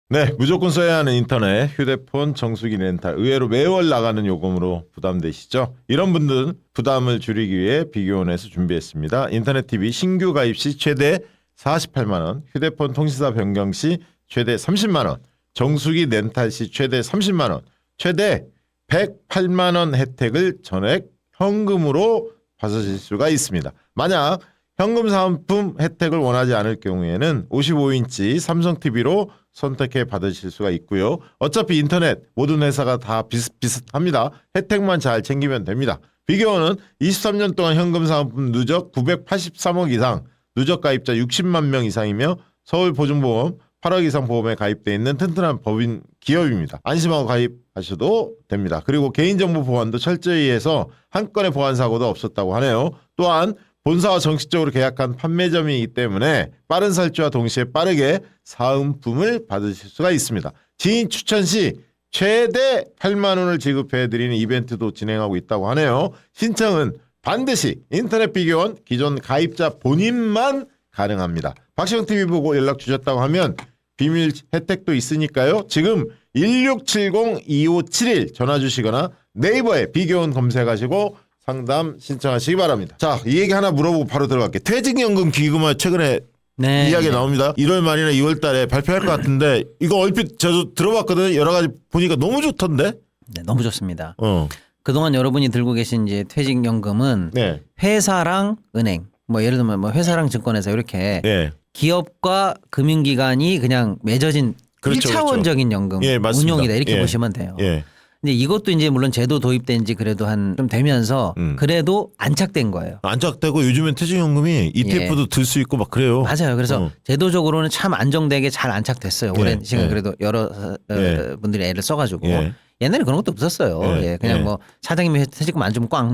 네, 무조건 써야 하는 인터넷, 휴대폰, 정수기 렌탈 의외로 매월 나가는 요금으로 부담되시죠? 이런 분들은 부담을 줄이기 위해 비교원에서 준비했습니다. 인터넷 TV 신규 가입 시 최대 48만 원, 휴대폰 통신사 변경 시 최대 30만 원, 정수기 렌탈 시 최대 30만 원, 최대 108만 원 혜택을 전액 현금으로 받으실 수가 있습니다. 만약 현금 사은품 혜택을 원하지 않을 경우에는 55인치 삼성 TV로 선택해 받으실 수가 있고요. 어차피 인터넷 모든 회사가 다 비슷비슷합니다. 혜택만 잘 챙기면 됩니다. 비교원은 23년 동안 현금 사은품 누적 983억 이상, 누적 가입자 60만 명 이상이며 서울보증보험 8억 이상 보험에 가입돼 있는 튼튼한 법인 기업입니다. 안심하고 가입하셔도 됩니다. 그리고 개인정보 보안도 철저히 해서 한 건의 보안 사고도 없었다고 하네요. 또한 본사와 정식적으로 계약한 판매점이기 때문에 빠른 설치와 동시에 빠르게 사은품을 받으실 수가 있습니다. 지인 추천 시 최대 8만 원을 지급해드리는 이벤트도 진행하고 있다고 하네요. 신청은 반드시 인터넷 비교원 기존 가입자 본인만 가능합니다. 박시영TV 보고 연락 주셨다고 하면 비밀 혜택도 있으니까요. 지금 1670-2571 전화 주시거나 네이버에 비교원 검색하시고 상담 신청하시기 바랍니다. 자, 이 얘기 하나 물어보고 바로 들어갈게요. 퇴직연금 기금화 최근에
네.
이야기 나옵니다. 1월 말이나 2월 달에 발표할 것 같은데 이거 얼핏 저도 들어봤거든요. 여러 가지 보니까 너무 좋던데.
네, 너무 좋습니다.
어.
그동안 여러분이 들고 계신 이제 퇴직연금은
네.
회사랑 은행, 뭐 예를 들면 뭐 회사랑 증권회사 이렇게
네.
기업과 금융기관이 그냥 맺어진
그렇죠,
1차원적인 연금
예, 맞습니다.
운용이다 이렇게
예.
보시면 돼요.
예.
근데 이것도 이제 물론 제도 도입된 지 그래도 한 좀 되면서 그래도 안착된 거예요.
안착되고 요즘엔 퇴직연금이 ETF도 들 수 있고 막 그래요.
맞아요. 그래서 제도적으로는 참 안정되게 잘 안착됐어요.
예,
오랜 시간
예.
그래도 여러
예.
분들이 애를 써가지고
예.
옛날에 그런 것도 없었어요.
예,
예. 그냥
예.
뭐 사장님이 퇴직금 안 주면 꽝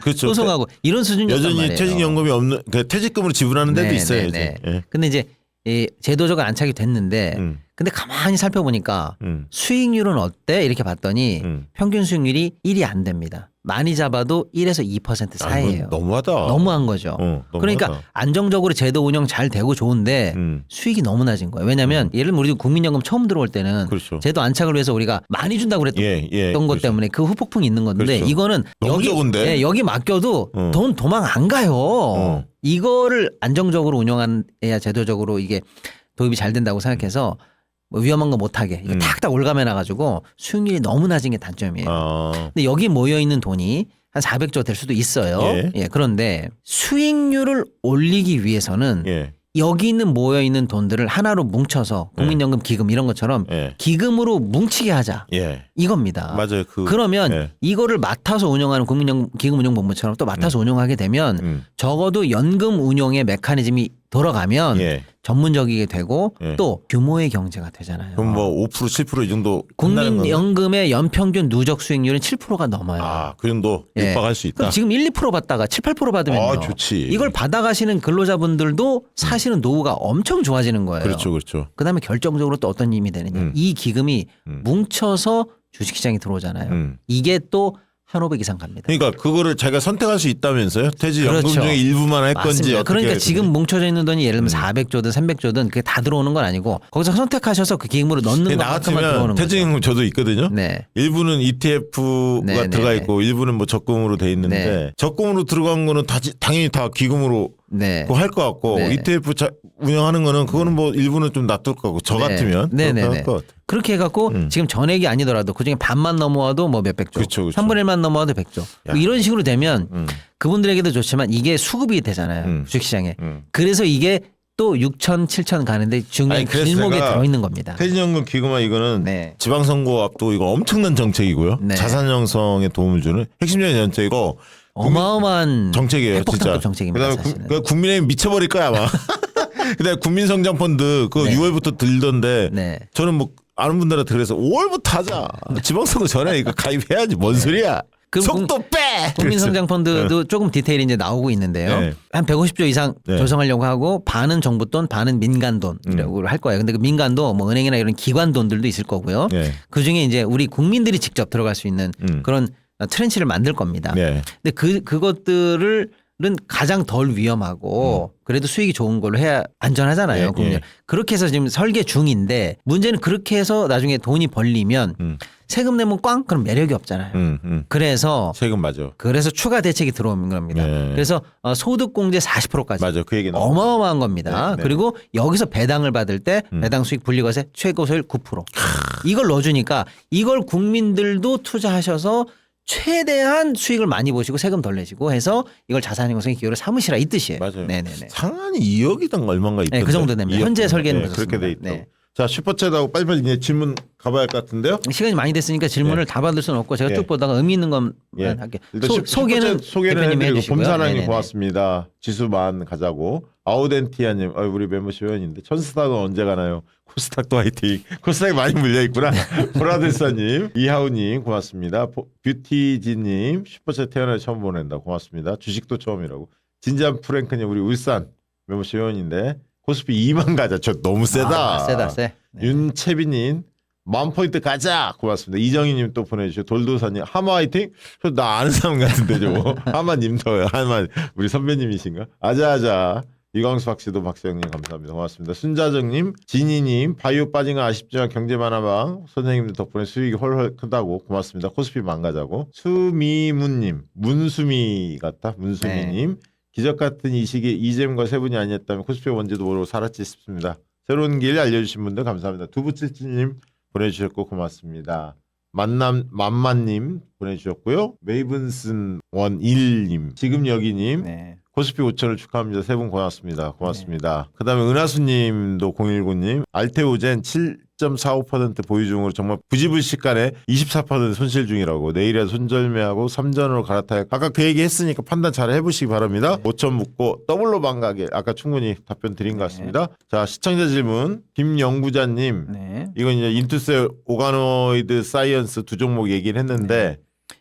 그렇죠.
소송하고 이런 수준이었단
여전히
말이에요.
퇴직연금이 없는 퇴직금으로 지불하는 데도
네,
있어요.
네,
이제.
네.
예.
근데 이제 이 제도적으로 안착이 됐는데 근데 가만히 살펴보니까 수익률은 어때? 이렇게 봤더니 평균 수익률이 1이 안 됩니다. 많이 잡아도 1에서 2% 사이예요.
너무하다.
너무한 거죠.
너무하다.
그러니까 안정적으로 제도 운영 잘 되고 좋은데 수익이 너무 낮은 거예요. 왜냐하면 예를 들면 우리 국민연금 처음 들어올 때는
그렇죠.
제도 안착을 위해서 우리가 많이 준다고 그랬던 것
그렇죠.
때문에 그 후폭풍이 있는 건데
그렇죠.
이거는
너무
여기
적은데?
예, 여기 맡겨도 돈 도망 안 가요. 이거를 안정적으로 운영해야 제도적으로 이게 도입이 잘 된다고 생각해서 뭐 위험한 거 못하게 이거 탁탁 올가매 놔가지고 수익률이 너무 낮은 게 단점이에요. 근데 여기 모여 있는 돈이 한 400조 될 수도 있어요.
예.
예, 그런데 수익률을 올리기 위해서는
예.
여기 있는 모여 있는 돈들을 하나로 뭉쳐서 국민연금 기금 이런 것처럼
예.
기금으로 뭉치게 하자.
예.
이겁니다.
맞아요.
그러면
예.
이거를 맡아서 운영하는 국민연금 기금운용본부처럼 또 맡아서 운영하게 되면 적어도 연금 운용의 메커니즘이 돌아가면
예.
전문적이게 되고
예.
또 규모의 경제가 되잖아요.
그럼 뭐 5% 7% 이 정도 끝나는 건가요?
국민연금의 연평균 누적 수익률은 7%가 넘어요.
그 정도
예.
육박할 수 있다.
그럼 지금 1, 2% 받다가 7, 8% 받으면요.
좋지.
이걸 받아가시는 근로자분들도 사실은 노후가 엄청 좋아지는 거예요.
그렇죠, 그렇죠.
그다음에 결정적으로 또 어떤 힘이 되느냐. 이 기금이 뭉쳐서 주식시장에 들어오잖아요. 이게 또 1,500 이상 갑니다.
그러니까 그거를 자기가 선택할 수 있다면서요? 퇴직연금
그렇죠.
중에 일부만 할 건지
맞습니다.
어떻게
그러니까
해야
지금
되는지.
뭉쳐져 있는 돈이 예를 들면 400조든 300조든 그게 다 들어오는 건 아니고 거기서 선택하셔서 그 기금으로 넣는
나
것만큼만
같으면
들어오는 거죠.
퇴직연금 저도 있거든요.
네.
일부는 ETF가
네,
들어가
네,
있고 일부는 뭐 적금으로 돼 있는데
네.
적금으로 들어간 거는 당연히 다 기금으로
네.
할 것 같고
네.
ETF 운영하는 거는 그거는 뭐 일부는 좀 놔둘 것 같고 저
네.
같으면
네,
그렇게
네,
할
네.
것 같아요.
그렇게 해갖고 지금 전액이 아니더라도 그중에 반만 넘어와도 뭐 몇백 조,
그렇죠, 그렇죠.
3분의 1만 넘어와도 100조. 뭐 이런 식으로 되면 그분들에게도 좋지만 이게 수급이 되잖아요. 주식시장에. 그래서 이게 또 6천, 7천 가는데 중요한
아니, 그래서
길목에
제가
들어있는 겁니다.
퇴직연금 기금화 이거는
네.
지방선거 앞두고 이거 엄청난 정책이고요.
네.
자산 형성에 도움을 주는 핵심적인 정책이고
어마어마한
정책이에요, 진짜.
핵폭탄급 정책입니다.
그다음에
사실은.
국민의힘 미쳐버릴 거야 아마. 그다음에 국민성장펀드 그거
네.
6월부터 들던데
네.
저는 뭐 아는 분들한테 그래서 5월부터 하자. 지방선거 전에 이거 가입해야지. 뭔 소리야.
그럼
속도 빼.
국민성장펀드도 조금 디테일이 이제 나오고 있는데요.
네.
한 150조 이상
네.
조성하려고 하고 반은 정부 돈, 반은 민간 돈이라고 할 거예요. 근데 그 민간도 뭐 은행이나 이런 기관 돈들도 있을 거고요.
네.
그 중에 이제 우리 국민들이 직접 들어갈 수 있는 그런 트렌치를 만들 겁니다.
네.
근데 그것들은 가장 덜 위험하고 그래도 수익이 좋은 걸로 해야 안전하잖아요.
예, 예.
그렇게 해서 지금 설계 중인데 문제는 그렇게 해서 나중에 돈이 벌리면 세금 내면 꽝? 그럼 매력이 없잖아요. 그래서
세금 맞아.
추가 대책이 들어오는 겁니다.
네.
그래서 소득공제 40%까지
맞아. 그 얘기 나와.
어마어마한 겁니다.
네, 네.
그리고 여기서 배당을 받을 때 배당 수익 분리과세 최고세율 9%. 이걸 넣어주니까 이걸 국민들도 투자하셔서 최대한 수익을 많이 보시고 세금 덜 내시고 해서 이걸 자산 형성의 기여를 삼으시라 이 뜻이에요.
맞아요.
네네네.
상한이 2억이당 얼마인가 있던데.
네, 그 정도 됩니다. 현재 설계는
네, 그렇게 돼 있다.
네.
자 슈퍼챗하고 빨리빨리 이제 질문 가봐야 할 것 같은데요.
시간이 많이 됐으니까 질문을 다 받을 수는 없고 제가 쭉 보다가 의미 있는 것만 할게요.
일단
소개는
소개는
대표님이
해드리고
해주시고요.
봄사랑님
네네네.
고맙습니다. 지수만 가자고. 아우덴티아님 우리 멤버십 회원인데 천스탁은 언제 가나요? 코스닥도 화이팅. 코스닥이 많이 물려있구나. 보라들사님 이하우님 고맙습니다. 뷰티지님 슈퍼챗 태어나서 처음 보낸다 고맙습니다. 주식도 처음이라고. 진지한 프랭크님 우리 울산 멤버십 회원인데 코스피 2만 가자. 저 너무 세다.
세다 세. 네.
윤채빈님 10,000포인트 가자 고맙습니다. 이정희님 또 보내주시고 돌도사님 하마 화이팅. 나 아는 사람 같은데 저거. 하마님 더요. 하마 우리 선배님이신가? 아자아자. 이광수 박씨도 박수영님 감사합니다. 고맙습니다. 순자정님 진희님 바이오 빠진 건 아쉽지만 경제만화방 선생님들 덕분에 수익이 훨훨 크다고 고맙습니다. 코스피 망가자고. 수미문님 문수미 같다. 문수미님 기적 같은 이 시기에 이잼과 세 분이 아니었다면 코스피 뭔지도 모르고 살았지 싶습니다. 새로운 길 알려주신 분들 감사합니다. 두부치치님 보내주셨고 고맙습니다. 만만님 보내주셨고요. 메이븐슨 원일님 지금 여기님
네.
코스피 5천을 축하합니다. 세 분 고맙습니다. 고맙습니다. 그다음에 은하수님도 019님 알테오젠 7.45% 보유 중으로 정말 부지불식간에 24% 손실 중이라고. 내일에 손절매하고 3전으로 갈아타야. 아까 그 얘기 했으니까 판단 잘 해보시기 바랍니다. 5천 묻고 더블로 반가게 아까 충분히 답변 드린 것 같습니다. 자 시청자 질문 김영구자님
네.
이건 이제 인투셀 오가노이드 사이언스 두 종목 얘기를 했는데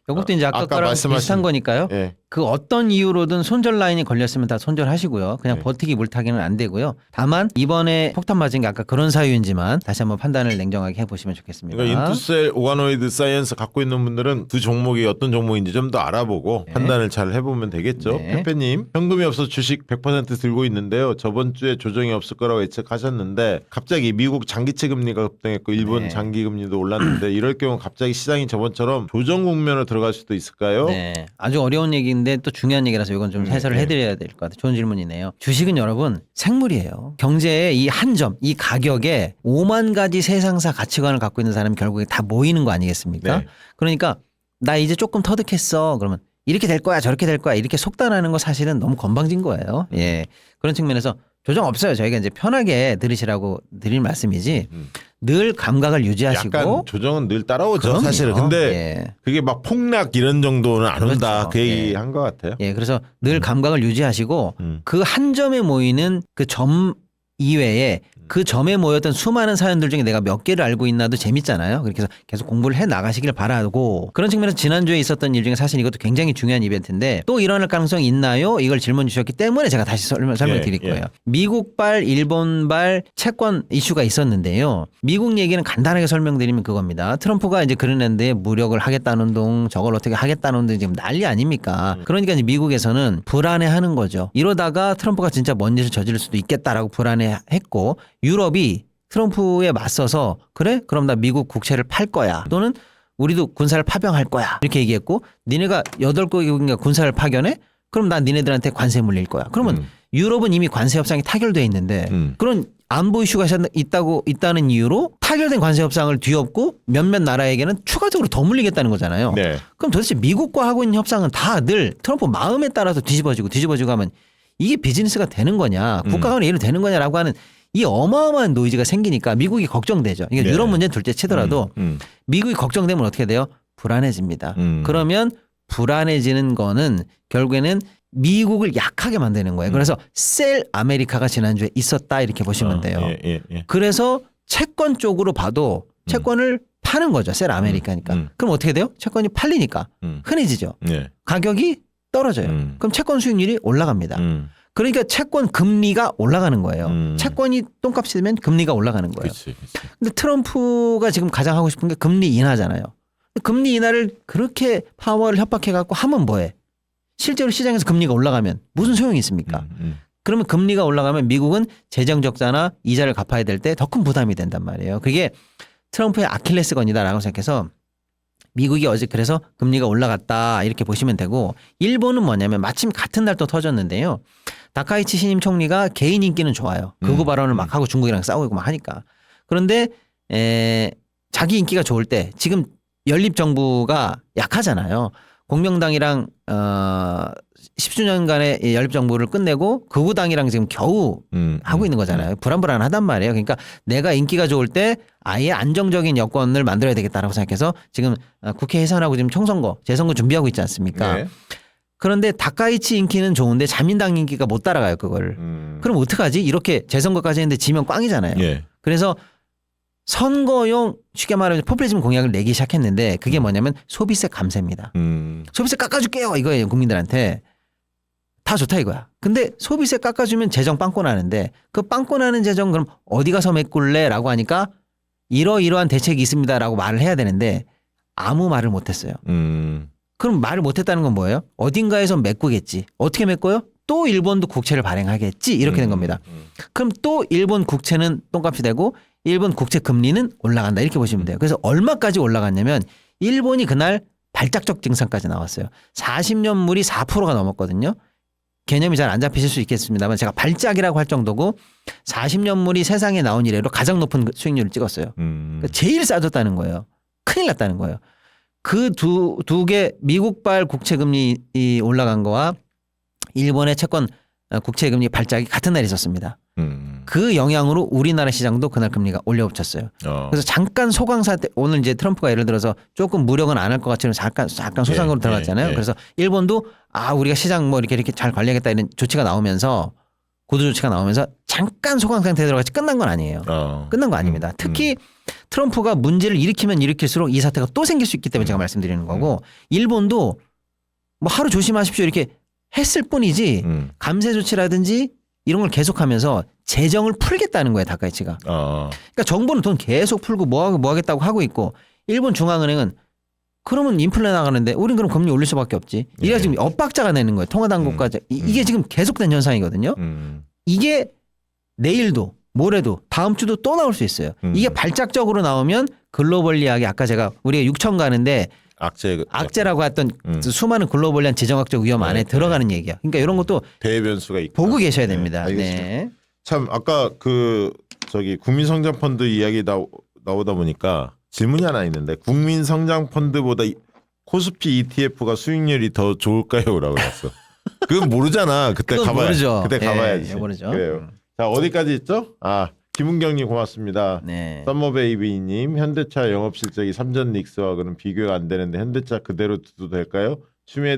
이것도 이제 아까 거랑 비슷한 거니까요.
예.
그 어떤 이유로든 손절 라인이 걸렸으면 다 손절하시고요. 그냥
네.
버티기 물타기는 안 되고요. 다만 이번에 폭탄 맞은 게 아까 그런 사유인지만 다시 한번 판단을 냉정하게 해보시면 좋겠습니다.
그러니까 인투셀 오가노이드 사이언스 갖고 있는 분들은 두 종목이 어떤 종목인지 좀 더 알아보고
네.
판단을 잘 해보면 되겠죠.
네.
페페님 현금이 없어 주식 100% 들고 있는데요. 저번 주에 조정이 없을 거라고 예측하셨는데 갑자기 미국 장기채 금리가 급등했고 일본
네.
장기 금리도 올랐는데 이럴 경우 갑자기 시장이 저번처럼 조정 국면으로 들어갈 수도 있을까요?
네, 아주 어려운 얘기인데 또 중요한 얘기라서 이건 좀 해설을 해드려야 될 것 같아요. 좋은 질문이네요. 주식은 여러분 생물이에요. 경제의 이 한 점, 이 가격에 5만 가지 세상사 가치관을 갖고 있는 사람이 결국에 다 모이는 거 아니겠습니까?
네.
그러니까 나 이제 조금 터득했어. 그러면 이렇게 될 거야, 저렇게 될 거야 이렇게 속단하는 거 사실은 너무 건방진 거예요. 예, 그런 측면에서 조정 없어요. 저희가 이제 편하게 들으시라고 드릴 말씀이지. 늘 감각을 유지하시고.
약간 조정은 늘 따라오죠.
그럼요.
사실은. 근데
예.
그게 막 폭락 이런 정도는 안 온다.
그렇죠.
그 얘기
예.
한 것 같아요.
예, 그래서 늘 감각을 유지하시고 그 한 점에 모이는 그 점 이외에 그 점에 모였던 수많은 사연들 중에 내가 몇 개를 알고 있나도 재밌잖아요. 그렇게 해서 계속 공부를 해 나가시길 바라고. 그런 측면에서 지난주에 있었던 일 중에 사실 이것도 굉장히 중요한 이벤트인데 또 일어날 가능성이 있나요? 이걸 질문 주셨기 때문에 제가 다시 설명드릴 거예요. 미국발, 일본발 채권 이슈가 있었는데요. 미국 얘기는 간단하게 설명드리면 그겁니다. 트럼프가 이제 그린랜드에 무력을 하겠다는 둥 저걸 어떻게 하겠다는 둥 지금 난리 아닙니까? 그러니까 이제 미국에서는 불안해하는 거죠. 이러다가 트럼프가 진짜 뭔 짓을 저지를 수도 있겠다라고 불안해했고 유럽이 트럼프에 맞서서 그래? 그럼 나 미국 국채를 팔 거야. 또는 우리도 군사를 파병할 거야. 이렇게 얘기했고 니네가 8개국인가 군사를 파견해? 그럼 난 니네들한테 관세 물릴 거야. 그러면 유럽은 이미 관세 협상이 타결돼 있는데 그런 안보 이슈가 있다는 이유로 타결된 관세 협상을 뒤엎고 몇몇 나라에게는 추가적으로 더 물리겠다는 거잖아요.
네.
그럼 도대체 미국과 하고 있는 협상은 다 늘 트럼프 마음에 따라서 뒤집어지고 하면 이게 비즈니스가 되는 거냐 국가 간의 일은 되는 거냐라고 하는 이 어마어마한 노이즈가 생기니까 미국이 걱정되죠. 이게
네.
유럽 문제는 둘째 치더라도 미국이 걱정되면 어떻게 돼요? 불안해집니다. 그러면 불안해지는 거는 결국에는 미국을 약하게 만드는 거예요. 그래서 셀 아메리카가 지난주에 있었다 이렇게 보시면 돼요.
예.
그래서 채권 쪽으로 봐도 채권을 파는 거죠. 셀 아메리카니까. 그럼 어떻게 돼요? 채권이 팔리니까 흔해지죠.
예.
가격이 떨어져요. 그럼 채권 수익률이 올라갑니다. 그러니까 채권 금리가 올라가는 거예요. 채권이 똥값이 되면 금리가 올라가는 거예요.
그치.
근데 트럼프가 지금 가장 하고 싶은 게 금리 인하잖아요. 금리 인하를 그렇게 파월을 협박해갖고 하면 뭐해? 실제로 시장에서 금리가 올라가면 무슨 소용이 있습니까? 그러면 금리가 올라가면 미국은 재정 적자나 이자를 갚아야 될 때 더 큰 부담이 된단 말이에요. 그게 트럼프의 아킬레스건이다라고 생각해서 미국이 어제 그래서 금리가 올라갔다 이렇게 보시면 되고 일본은 뭐냐면 마침 같은 날 또 터졌는데요. 다카이치 신임 총리가 개인 인기는 좋아요. 극우 발언을 막 하고 중국이랑 싸우고 막 하니까. 그런데 자기 인기가 좋을 때 지금 연립 정부가 약하잖아요. 공명당이랑 10주년간의 연립 정부를 끝내고 극우당이랑 지금 겨우 하고 있는 거잖아요. 불안불안하단 말이에요. 그러니까 내가 인기가 좋을 때 아예 안정적인 여건을 만들어야 되겠다라고 생각해서 지금 국회 해산하고 지금 총선거, 재선거 준비하고 있지 않습니까?
네.
그런데 다카이치 인기는 좋은데 자민당 인기가 못 따라가요, 그걸. 그럼 어떡하지? 이렇게 재선거까지 했는데 지면 꽝이잖아요.
예.
그래서 선거용 쉽게 말하면 포퓰리즘 공약을 내기 시작했는데 그게 뭐냐면 소비세 감세입니다. 소비세 깎아줄게요 이거예요. 국민들한테. 다 좋다 이거야. 근데 소비세 깎아주면 재정 빵꾸 나는데 그 빵꾸 나는 재정 그럼 어디 가서 메꿀래? 라고 하니까 이러이러한 대책이 있습니다라고 말을 해야 되는데 아무 말을 못했어요. 그럼 말을 못했다는 건 뭐예요? 어딘가에서 메꾸겠지. 어떻게 메꿔요? 또 일본도 국채를 발행하겠지. 이렇게 된 겁니다. 그럼 또 일본 국채는 똥값이 되고 일본 국채 금리는 올라간다. 이렇게 보시면 돼요. 그래서 얼마까지 올라갔냐면 일본이 그날 발작적 증상까지 나왔어요. 40년물이 4%가 넘었거든요. 개념이 잘 안 잡히실 수 있겠습니다만 제가 발작이라고 할 정도고 40년물이 세상에 나온 이래로 가장 높은 수익률을 찍었어요. 그러니까 제일 싸졌다는 거예요. 큰일 났다는 거예요. 그 두 개 미국발 국채금리 올라간 거와 일본의 채권 국채금리 발작이 같은 날 있었습니다. 그 영향으로 우리나라 시장도 그날 금리가 올려붙였어요. 그래서 잠깐 소강사 때 오늘 이제 트럼프가 예를 들어서 조금 무력은 안 할 것 같지만 잠깐 소상으로 들어갔잖아요. 그래서 일본도 우리가 시장 뭐 이렇게 잘 관리하겠다 이런 조치가 나오면서 구두 조치가 나오면서 잠깐 소강 상태에 들어갔지 끝난 건 아니에요. 끝난 거 아닙니다. 특히 트럼프가 문제를 일으키면 일으킬수록 이 사태가 또 생길 수 있기 때문에 제가 말씀드리는 거고 일본도 뭐 하루 조심하십시오 이렇게 했을 뿐이지 감세 조치라든지 이런 걸 계속하면서 재정을 풀겠다는 거예요. 다카이치가. 그러니까 정부는 돈 계속 풀고 뭐 하겠다고 하고 있고 일본 중앙은행은 그러면 인플레 나가는데 우린 그럼 금리 올릴 수밖에 없지. 이래가 지금 엇박자가 내는 거예요. 통화당국까지. 이게 지금 계속된 현상이거든요. 이게 내일도 모레도 다음 주도 또 나올 수 있어요. 이게 발작적으로 나오면 글로벌리하게 아까 제가 우리가 6천 가는데 악재라고 했던 수많은 글로벌리한 재정학적 위험 안에 들어가는 얘기야. 그러니까 이런 것도
대변수가 있고
보고 계셔야 됩니다.
네. 참 아까 국민성장펀드 이야기 나오다 보니까 질문이 하나 있는데 국민성장펀드보다 코스피 ETF가 수익률이 더 좋을까요?라고 했어. 그건 모르잖아. 그때 가봐야.
모르죠.
그때 가봐야지.
모르죠.
그래요. 자 어디까지 있죠? 김은경님 고맙습니다.
네.
썸머베이비님 현대차 영업실적이 삼전 닉스와는 비교가 안 되는데 현대차 그대로 둬도 될까요?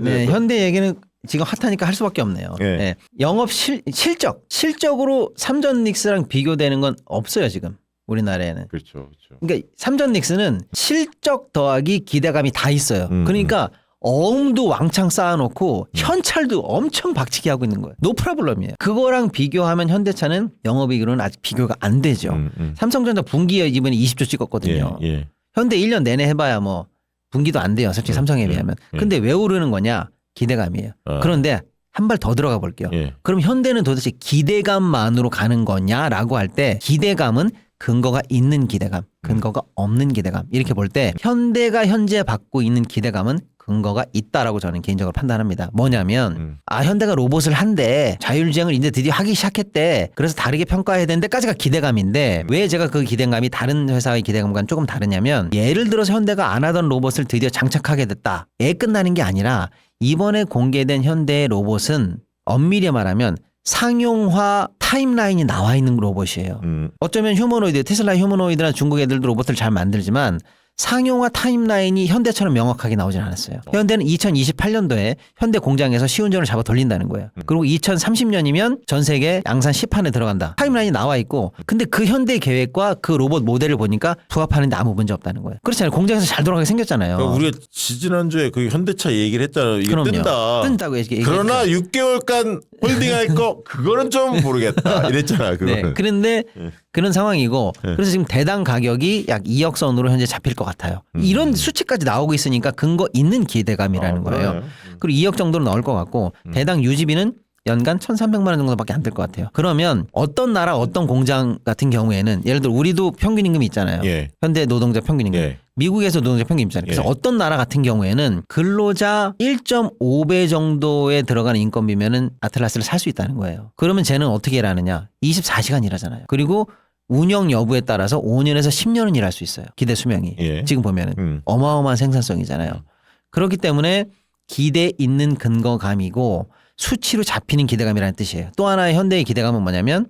네, 현대 얘기는 지금 핫하니까 할 수밖에 없네요.
네.
네. 영업 실적으로 삼전 닉스랑 비교되는 건 없어요 지금 우리나라에는.
그렇죠.
그러니까 삼전 닉스는 실적 더하기 기대감이 다 있어요. 그러니까 어음도 왕창 쌓아놓고 현찰도 엄청 박치기 하고 있는 거예요. 노 프라블럼이에요. 그거랑 비교하면 현대차는 영업이익으로는 아직 비교가 안 되죠. 삼성전자 분기에 이번에 20조 찍었거든요.
예.
현대 1년 내내 해봐야 뭐 분기도 안 돼요. 솔직히 삼성에 비하면. 근데 왜 오르는 거냐? 기대감이에요. 그런데 한 발 더 들어가 볼게요. 그럼 현대는 도대체 기대감만으로 가는 거냐라고 할 때 기대감은 근거가 있는 기대감, 근거가 없는 기대감 이렇게 볼 때 현대가 현재 받고 있는 기대감은 근거가 있다라고 저는 개인적으로 판단합니다. 뭐냐면 현대가 로봇을 한대 자율주행을 이제 드디어 하기 시작했대. 그래서 다르게 평가해야 되는데까지가 기대감인데 왜 제가 그 기대감이 다른 회사의 기대감과는 조금 다르냐면 예를 들어서 현대가 안 하던 로봇을 드디어 장착하게 됐다. 끝나는 게 아니라 이번에 공개된 현대의 로봇은 엄밀히 말하면 상용화 타임라인이 나와 있는 로봇이에요. 어쩌면 휴머노이드, 테슬라 휴머노이드나 중국 애들도 로봇을 잘 만들지만 상용화 타임라인이 현대처럼 명확하게 나오진 않았어요. 현대는 2028년도에 현대 공장에서 시운전을 잡아 돌린다는 거예요. 그리고 2030년이면 전 세계 양산 10판에 들어간다. 타임라인이 나와 있고 근데 그 현대 계획과 그 로봇 모델을 보니까 부합하는데 아무 문제 없다는 거예요. 그렇잖아요. 공장에서 잘 돌아가게 생겼잖아요.
그러니까 우리가 지난주에 그 현대차 얘기를 했잖아요. 이게
그럼요.
뜬다고
얘기했죠.
그러나 6개월간 홀딩할 거 그거는 좀 모르겠다 이랬잖아. 그거는.
네. 그런데 그런 상황이고 그래서 지금 대당 가격이 약 2억 선으로 현재 잡힐 것 같아요. 이런 수치까지 나오고 있으니까 근거 있는 기대감이라는 거예요. 그리고 2억 정도로 나올 것 같고 대당 유지비는 연간 1,300만 원 정도밖에 안 될 것 같아요. 그러면 어떤 나라 어떤 공장 같은 경우에는 예를 들어 우리도 평균 임금이 있잖아요. 현대 노동자 평균 임금. 미국에서 노동자 평균 임금 있잖아요. 그래서 어떤 나라 같은 경우에는 근로자 1.5배 정도에 들어가는 인건비면은 아틀라스를 살 수 있다는 거예요. 그러면 쟤는 어떻게 일하느냐? 24시간 일하잖아요. 그리고 운영 여부에 따라서 5년에서 10년은 일할 수 있어요. 기대 수명이.
예.
지금 보면은 어마어마한 생산성이잖아요. 그렇기 때문에 기대 있는 근거감이고 수치로 잡히는 기대감이라는 뜻이에요. 또 하나의 현대의 기대감은 뭐냐면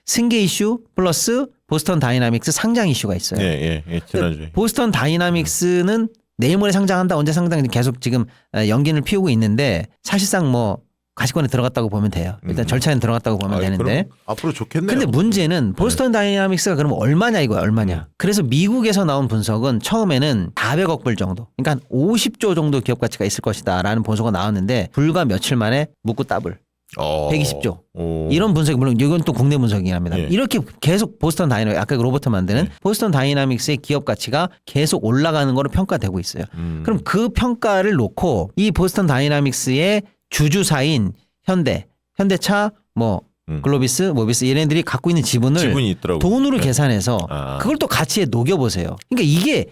승계 이슈 플러스 보스턴 다이나믹스 상장 이슈가 있어요.
예. 지난주에.
보스턴 다이나믹스는 내일 모레 상장한다 언제 상장 계속 지금 연기를 피우고 있는데 사실상 뭐 가시권에 들어갔다고 보면 돼요. 일단 절차에 들어갔다고 보면 되는데.
앞으로 좋겠네요.
근데 문제는 보스턴 다이나믹스가 그럼 얼마냐 이거야 얼마냐. 그래서 미국에서 나온 분석은 처음에는 400억 불 정도. 그러니까 한 50조 정도 기업 가치가 있을 것이다라는 보고서가 나왔는데 불과 며칠 만에 묻고 따블. 120조. 이런 분석이 물론 이건 또 국내 분석이긴 합니다.
예.
이렇게 계속 보스턴 다이나믹스 아까 그 로봇 만드는 보스턴 다이나믹스의 기업 가치가 계속 올라가는 거로 평가되고 있어요. 그럼 그 평가를 놓고 이 보스턴 다이나믹스의 주주사인 현대차 뭐 글로비스, 모비스 얘네들이 갖고 있는 지분이
있더라고요.
돈으로 계산해서 그걸 또 가치에 녹여보세요. 그러니까 이게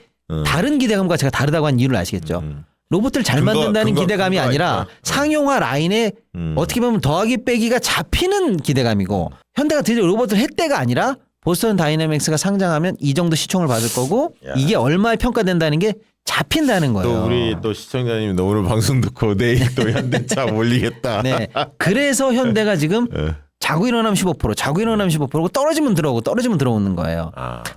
다른 기대감과 제가 다르다고 한 이유를 아시겠죠. 로봇을 잘 만든다는 기대감이 아니라 상용화 라인에 어떻게 보면 더하기 빼기가 잡히는 기대감이고 현대가 드디어 로봇을 했대가 아니라 보스턴 다이내믹스가 상장하면 이 정도 시총을 받을 거고 이게 얼마에 평가된다는 게 잡힌다는 거예요.
또 우리 또 시청자님이 너 오늘 방송 듣고 내일 또 현대차 몰리겠다.
네. 그래서 현대가 지금 자고 일어나면 15%, 자고 일어나면 15%고 떨어지면 들어오고 떨어지면 들어오는 거예요.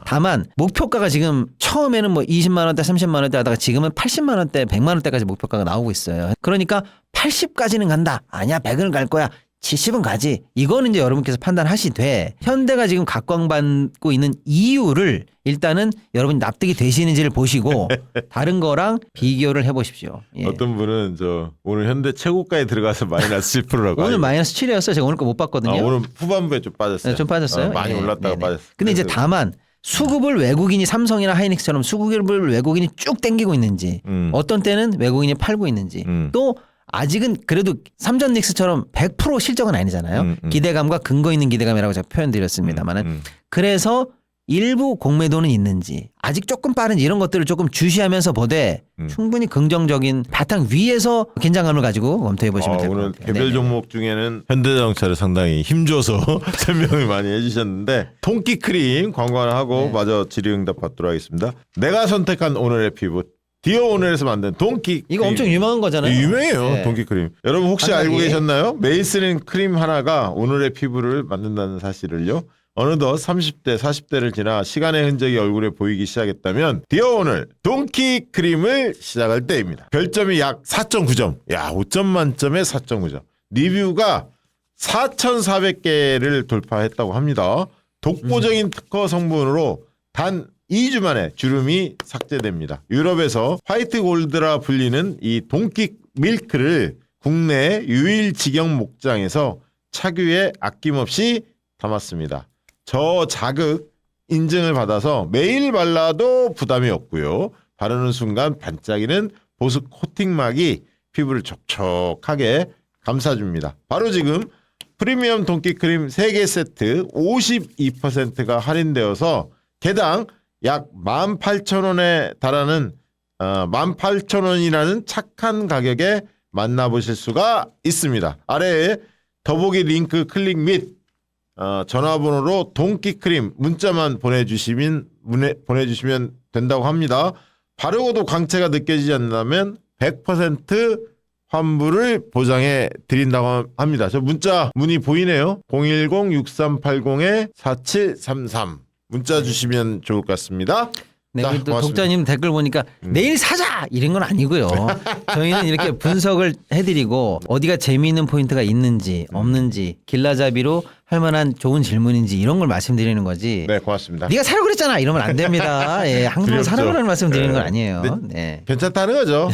다만 목표가가 지금 처음에는 뭐 20만 원대, 30만 원대 하다가 지금은 80만 원대, 100만 원대까지 목표가가 나오고 있어요. 그러니까 80까지는 간다. 아니야, 100을 갈 거야. 70은 가지. 이거는 이제 여러분께서 판단하시되 현대가 지금 각광받고 있는 이유를 일단은 여러분이 납득이 되시는지를 보시고 다른 거랑 비교를 해보십시오. 예.
어떤 분은 저 오늘 현대 최고가에 들어가서 마이너스 7%라고.
오늘 마이너스 7이었어요. 제가 오늘 거 못 봤거든요.
오늘 후반부에 좀 빠졌어요.
네, 좀 빠졌어요.
많이
예.
올랐다가
네네.
빠졌어요.
근데 이제 다만 수급을 외국인이 삼성이나 하이닉스처럼 수급을 외국인이 쭉 땡기고 있는지 어떤 때는 외국인이 팔고 있는지 또 아직은 그래도 삼전 닉스처럼 100% 실적은 아니잖아요. 기대감과 근거 있는 기대감이라고 제가 표현드렸습니다만은 그래서 일부 공매도는 있는지 아직 조금 빠른지 이런 것들을 조금 주시하면서 보되 충분히 긍정적인 바탕 위에서 긴장감을 가지고 검토해 보시면 될 것
오늘
같아요.
개별
네네.
종목 중에는 현대자동차를 상당히 힘줘서 설명을 많이 해주셨는데 통키크림 광고 하나 하고 마저 질의응답 받도록 하겠습니다. 내가 선택한 오늘의 피부 디어 오늘에서 만든 동키
이거 엄청 유명한 거잖아요.
유명해요.
네.
동키 크림. 여러분 혹시
한가지.
알고 계셨나요? 매일 쓰는 크림 하나가 오늘의 피부를 만든다는 사실을요. 어느덧 30대 40대를 지나 시간의 흔적이 얼굴에 보이기 시작했다면 디어 오늘 동키 크림을 시작할 때입니다. 별점이 약 4.9점. 야 5점 만점에 4.9점. 리뷰가 4,400개를 돌파했다고 합니다. 독보적인 특허 성분으로 단 2주 만에 주름이 삭제됩니다. 유럽에서 화이트 골드라 불리는 이 동키 밀크를 국내 유일 직영 목장에서 착유에 아낌없이 담았습니다. 저자극 인증을 받아서 매일 발라도 부담이 없고요. 바르는 순간 반짝이는 보습 코팅막이 피부를 촉촉하게 감싸줍니다. 바로 지금 프리미엄 동키 크림 3개 세트 52%가 할인되어서 개당 약 18,000원에 달하는 18,000원이라는 착한 가격에 만나보실 수가 있습니다. 아래에 더보기 링크 클릭 및 전화번호로 동키크림 문자만 보내주시면 된다고 합니다. 바르고도 광채가 느껴지지 않는다면 100% 환불을 보장해 드린다고 합니다. 저 문자 문의 보이네요. 010-6380-4733 문자 주시면 좋을 것 같습니다.
네,
자,
또
고맙습니다.
독자님 댓글 보니까 내일 사자 이런 건 아니고요. 저희는 이렇게 분석을 해드리고 어디가 재미있는 포인트가 있는지 없는지 길라잡이로 할 만한 좋은 질문인지 이런 걸 말씀드리는 거지.
네, 고맙습니다.
네가 사라고 그랬잖아 이러면 안 됩니다. 예, 항상
두렵죠.
사라고 말씀 드리는 건
네.
아니에요. 네.
괜찮다는 거죠.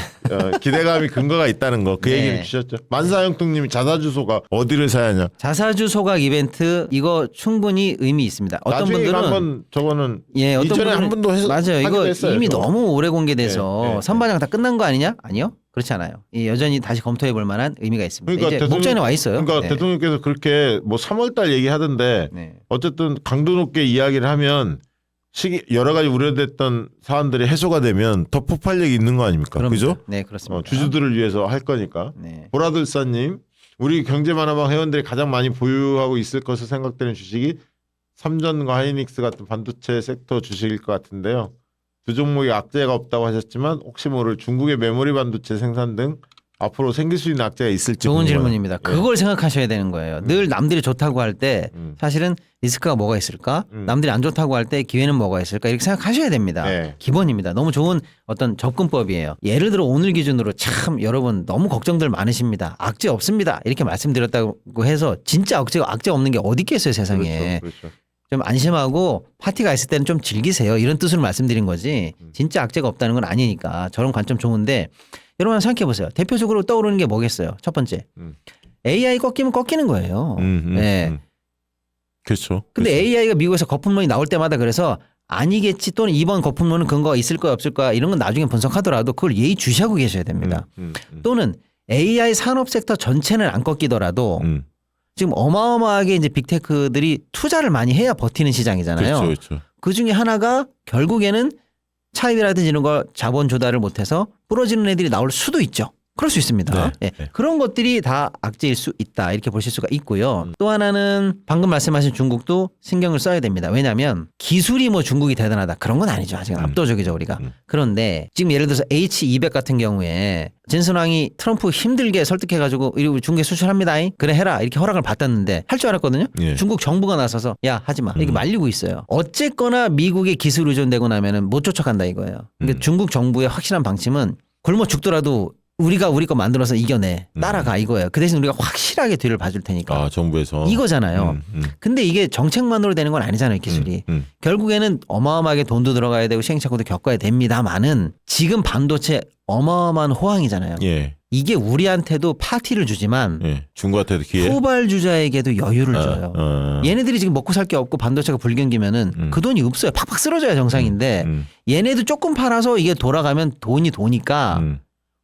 기대감이 근거가 있다는 거. 그
네.
얘기를 주셨죠. 만사형통님이 자사주소가 어디를 사야 하냐.
자사주 소각 이벤트 이거 충분히 의미 있습니다. 어떤
나중에
분들은
한번 저거는
예, 어떤
이전에
분들은
한 번도
맞아요. 이거
했어요,
이미
저거.
너무 오래 공개돼서
네, 네,
선반영 다 끝난 거 아니냐? 아니요. 그렇지 않아요. 여전히 다시 검토해 볼 만한 의미가 있습니다.
그러니까
이제 목전에 와 있어요.
그러니까
네.
대통령께서 그렇게 뭐 3월달 얘기하던데
네.
어쨌든 강도 높게 이야기를 하면 여러 가지 우려됐던 사안들이 해소가 되면 더 폭발력이 있는 거 아닙니까?
그럼요.
그죠?
네, 그렇습니다.
주주들을 위해서 할 거니까.
네.
보라들사님, 우리 경제만화방 회원들이 가장 많이 보유하고 있을 것으로 생각되는 주식이 삼전과 하이닉스 같은 반도체 섹터 주식일 것 같은데요. 두 종목이 악재가 없다고 하셨지만 혹시 모를 중국의 메모리 반도체 생산 등 앞으로 생길 수 있는 악재가 있을지
좋은
궁금해요.
질문입니다.
예.
그걸 생각하셔야 되는 거예요. 늘 남들이 좋다고 할 때 사실은 리스크가 뭐가 있을까? 남들이 안 좋다고 할 때 기회는 뭐가 있을까? 이렇게 생각하셔야 됩니다.
네.
기본입니다. 너무 좋은 어떤 접근법이에요. 예를 들어 오늘 기준으로 참 여러분 너무 걱정들 많으십니다. 악재 없습니다. 이렇게 말씀드렸다고 해서 진짜 악재 없는 게 어디 있겠어요 세상에.
그렇죠.
좀 안심하고 파티가 있을 때는 좀 즐기세요. 이런 뜻으로 말씀드린 거지. 진짜 악재가 없다는 건 아니니까 저런 관점 좋은데 여러분 한번 생각해 보세요. 대표적으로 떠오르는 게 뭐겠어요? 첫 번째. AI 꺾이면 꺾이는 거예요. 네.
그렇죠.
근데
그렇죠.
AI가 미국에서 거품론이 나올 때마다 그래서 아니겠지 또는 이번 거품론은 근거가 있을 거야 없을 거야 이런 건 나중에 분석하더라도 그걸 예의주시하고 계셔야 됩니다. 또는 AI 산업 섹터 전체는 안 꺾이더라도 지금 어마어마하게 이제 빅테크들이 투자를 많이 해야 버티는 시장이잖아요.
그렇죠.
그 중에 하나가 결국에는 차입이라든지 이런 걸 자본 조달을 못해서 부러지는 애들이 나올 수도 있죠. 그럴 수 있습니다.
네.
예. 그런 것들이 다 악재일 수 있다. 이렇게 보실 수가 있고요. 또 하나는 방금 말씀하신 중국도 신경을 써야 됩니다. 왜냐하면 기술이 뭐 중국이 대단하다. 그런 건 아니죠. 아직 압도적이죠 우리가. 그런데 지금 예를 들어서 H200 같은 경우에 진선왕이 트럼프 힘들게 설득해가지고 우리 중국에 수출합니다. 그래 해라. 이렇게 허락을 받았는데 할 줄 알았거든요.
예.
중국 정부가 나서서 야 하지마. 이렇게 말리고 있어요. 어쨌거나 미국의 기술 의존되고 나면은 못 쫓아간다 이거예요. 그러니까 중국 정부의 확실한 방침은 굶어 죽더라도 우리가 우리 거 만들어서 이겨내. 따라가 이거예요. 그 대신 우리가 확실하게 뒤를 봐줄 테니까.
아 정부에서
이거잖아요. 근데 이게 정책만으로 되는 건 아니잖아요. 기술이. 결국에는 어마어마하게 돈도 들어가야 되고 시행착오도 겪어야 됩니다만은 지금 반도체 어마어마한 호황이잖아요.
예.
이게 우리한테도 파티를 주지만
예. 중국한테도 기회.
후발주자에게도 여유를 줘요. 얘네들이 지금 먹고 살 게 없고 반도체가 불경기면은 그 돈이 없어요. 팍팍 쓰러져야 정상인데 얘네도 조금 팔아서 이게 돌아가면 돈이 도니까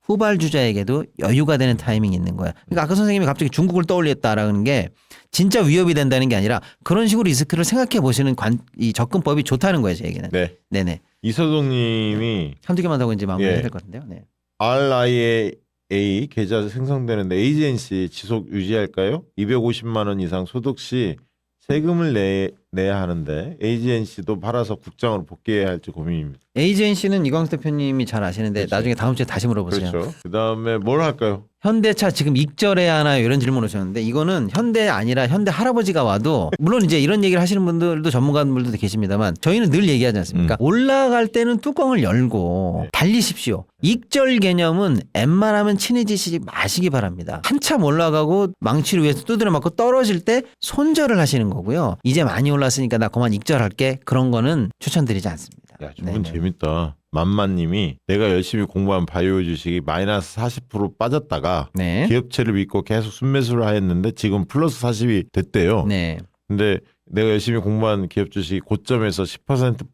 후발주자에게도 여유가 되는 타이밍이 있는 거야. 그러니까 아까 선생님이 갑자기 중국을 떠올렸다라는 게 진짜 위협이 된다는 게 아니라 그런 식으로 리스크를 생각해 보시는 이 접근법이 좋다는 거예요, 제 얘기는.
네.
네네.
이서동님이
한두 개만 더 이제 마무리해야
예.
될 것 같은데요. 네.
RIA 계좌 생성되는데 에이전시 지속 유지할까요? 250만 원 이상 소득 시 세금을 내야 하는데 에이전시도 팔아서 국장으로 복귀해야 할지 고민입니다.
에이전시는 이광수 대표님이 잘 아시는데
그렇죠.
나중에 다음 주에 다시 물어보세요.
그렇죠. 그다음에 뭘 할까요?
현대차 지금 익절해야 하나요? 이런 질문 오셨는데 이거는 현대 아니라 현대 할아버지가 와도 물론 이제 이런 얘기를 하시는 분들도 전문가분들도 계십니다만 저희는 늘 얘기하지 않습니까? 올라갈 때는 뚜껑을 열고 달리십시오. 익절 개념은 웬만하면 친해지시지 마시기 바랍니다. 한참 올라가고 망치를 위해서 두드려 맞고 떨어질 때 손절을 하시는 거고요. 이제 많이 올랐으니까 나 그만 익절할게. 그런 거는 추천드리지 않습니다.
야, 저분 재밌다. 만만님이 내가 열심히 공부한 바이오 주식이 마이너스 40% 빠졌다가
네.
기업체를 믿고 계속 순매수를 하였는데 지금 플러스 40이 됐대요.
네.
근데 내가 열심히 공부한 기업 주식이 고점에서 10%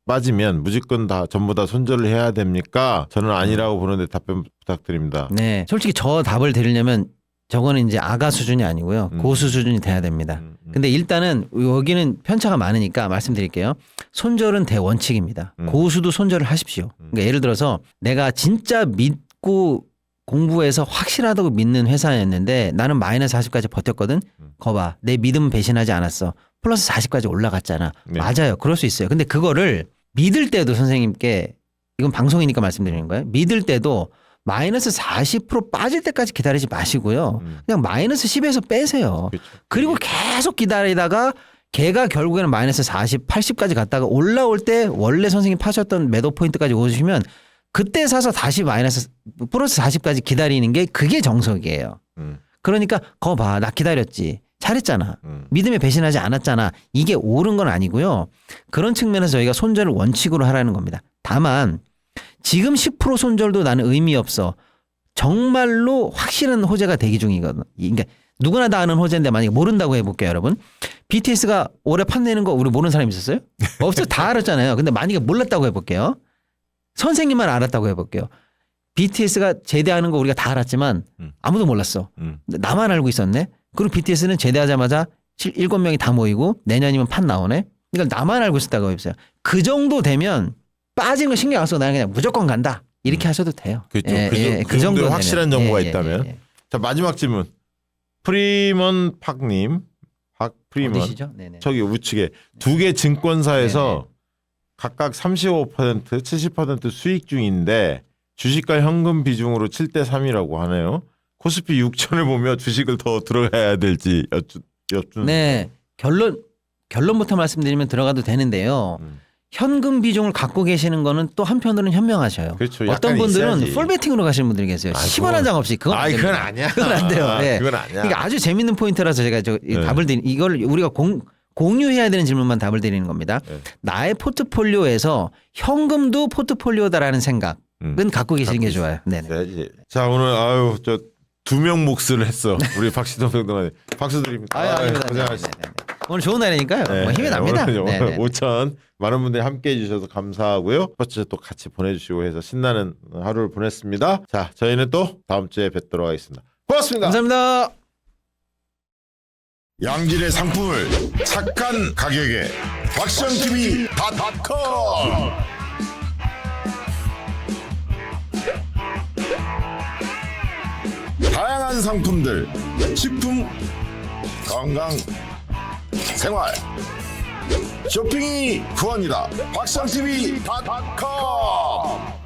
빠지면 무조건 다 전부 다 손절을 해야 됩니까? 저는 아니라고 보는데 답변 부탁드립니다.
네. 솔직히 저 답을 드리려면 저거는 이제 아가 수준이 아니고요. 고수 수준이 돼야 됩니다. 근데 일단은 여기는 편차가 많으니까 말씀드릴게요. 손절은 대원칙입니다. 고수도 손절을 하십시오. 그러니까 예를 들어서 내가 진짜 믿고 공부해서 확실하다고 믿는 회사였는데 나는 마이너스 40까지 버텼거든. 거봐. 내 믿음 배신하지 않았어. 플러스 40까지 올라갔잖아.
네.
맞아요. 그럴 수 있어요. 근데 그거를 믿을 때도 선생님께 이건 방송이니까 말씀드리는 거예요. 믿을 때도 마이너스 40% 빠질 때까지 기다리지 마시고요. 그냥 마이너스 10에서 빼세요.
그렇죠.
그리고 계속 기다리다가 걔가 결국에는 마이너스 40, 80까지 갔다가 올라올 때 원래 선생님 파셨던 매도 포인트까지 오시면 그때 사서 다시 마이너스 플러스 40까지 기다리는 게 그게 정석이에요. 그러니까 거 봐. 나 기다렸지. 잘했잖아. 믿음에 배신하지 않았잖아. 이게 옳은 건 아니고요. 그런 측면에서 저희가 손절을 원칙으로 하라는 겁니다. 다만 지금 10% 손절도 나는 의미 없어. 정말로 확실한 호재가 대기 중이거든. 그러니까 누구나 다 아는 호재인데 만약에 모른다고 해볼게요, 여러분. BTS가 올해 판내는 거 우리 모르는 사람 있었어요? 없어. 다 알았잖아요. 근데 만약에 몰랐다고 해볼게요. 선생님만 알았다고 해볼게요. BTS가 제대하는 거 우리가 다 알았지만 아무도 몰랐어. 나만 알고 있었네. 그리고 BTS는 제대하자마자 7명이 다 모이고 내년이면 판 나오네. 이걸 나만 알고 있었다고 해보세요. 그 정도 되면 빠진 거 신경 안 써도 나는 그냥 무조건 간다. 이렇게 하셔도 돼요.
그렇죠.
그 정도
확실한 정보가 있다면. 자, 마지막 질문. 프리먼 팍님. 박 프리먼
어디시죠? 네네.
저기 우측에 두 개 증권사에서
네네.
각각 35%, 70% 수익 중인데 주식과 현금 비중으로 7대 3이라고 하네요. 코스피 6천을 보며 주식을 더 들어가야 될지 여쭈는.
네. 결론부터 말씀드리면 들어가도 되는데요. 현금 비중을 갖고 계시는 거는 또 한편으로는 현명하셔요.
그렇죠.
어떤
약간
분들은
있어야지.
풀베팅으로 가시는 분들이 계세요. 10원 한 장 없이 그건 안
아이
됩니다.
그건 아니야.
그건 안 돼요. 네.
그건 아니야.
그러니까 아주 재밌는 포인트라서 제가 답을 드린 이걸 우리가 공유해야 되는 질문만 답을 드리는 겁니다.
네.
나의 포트폴리오에서 현금도 포트폴리오다라는 생각은 갖고 계시는 게 좋아요. 네네.
네, 자 오늘 아유 저 2명 몫을 했어. 우리 박시동 평론가님 박수 드립니다.
아닙니다.
고생하셨습니다.
네네네. 오늘 좋은 날이니까요. 뭐 힘이 납니다.
오늘
네네.
5천 많은 분들이 함께해 주셔서 감사하고요. 첫 번째 또 같이 보내주시고 해서 신나는 하루를 보냈습니다. 자 저희는 또 다음 주에 뵙도록 하겠습니다. 고맙습니다.
감사합니다.
양질의 상품을 착한 가격에 박시영TV.com 다양한 상품들 식품 건강 생활 쇼핑이 구원이다 박시영TV.com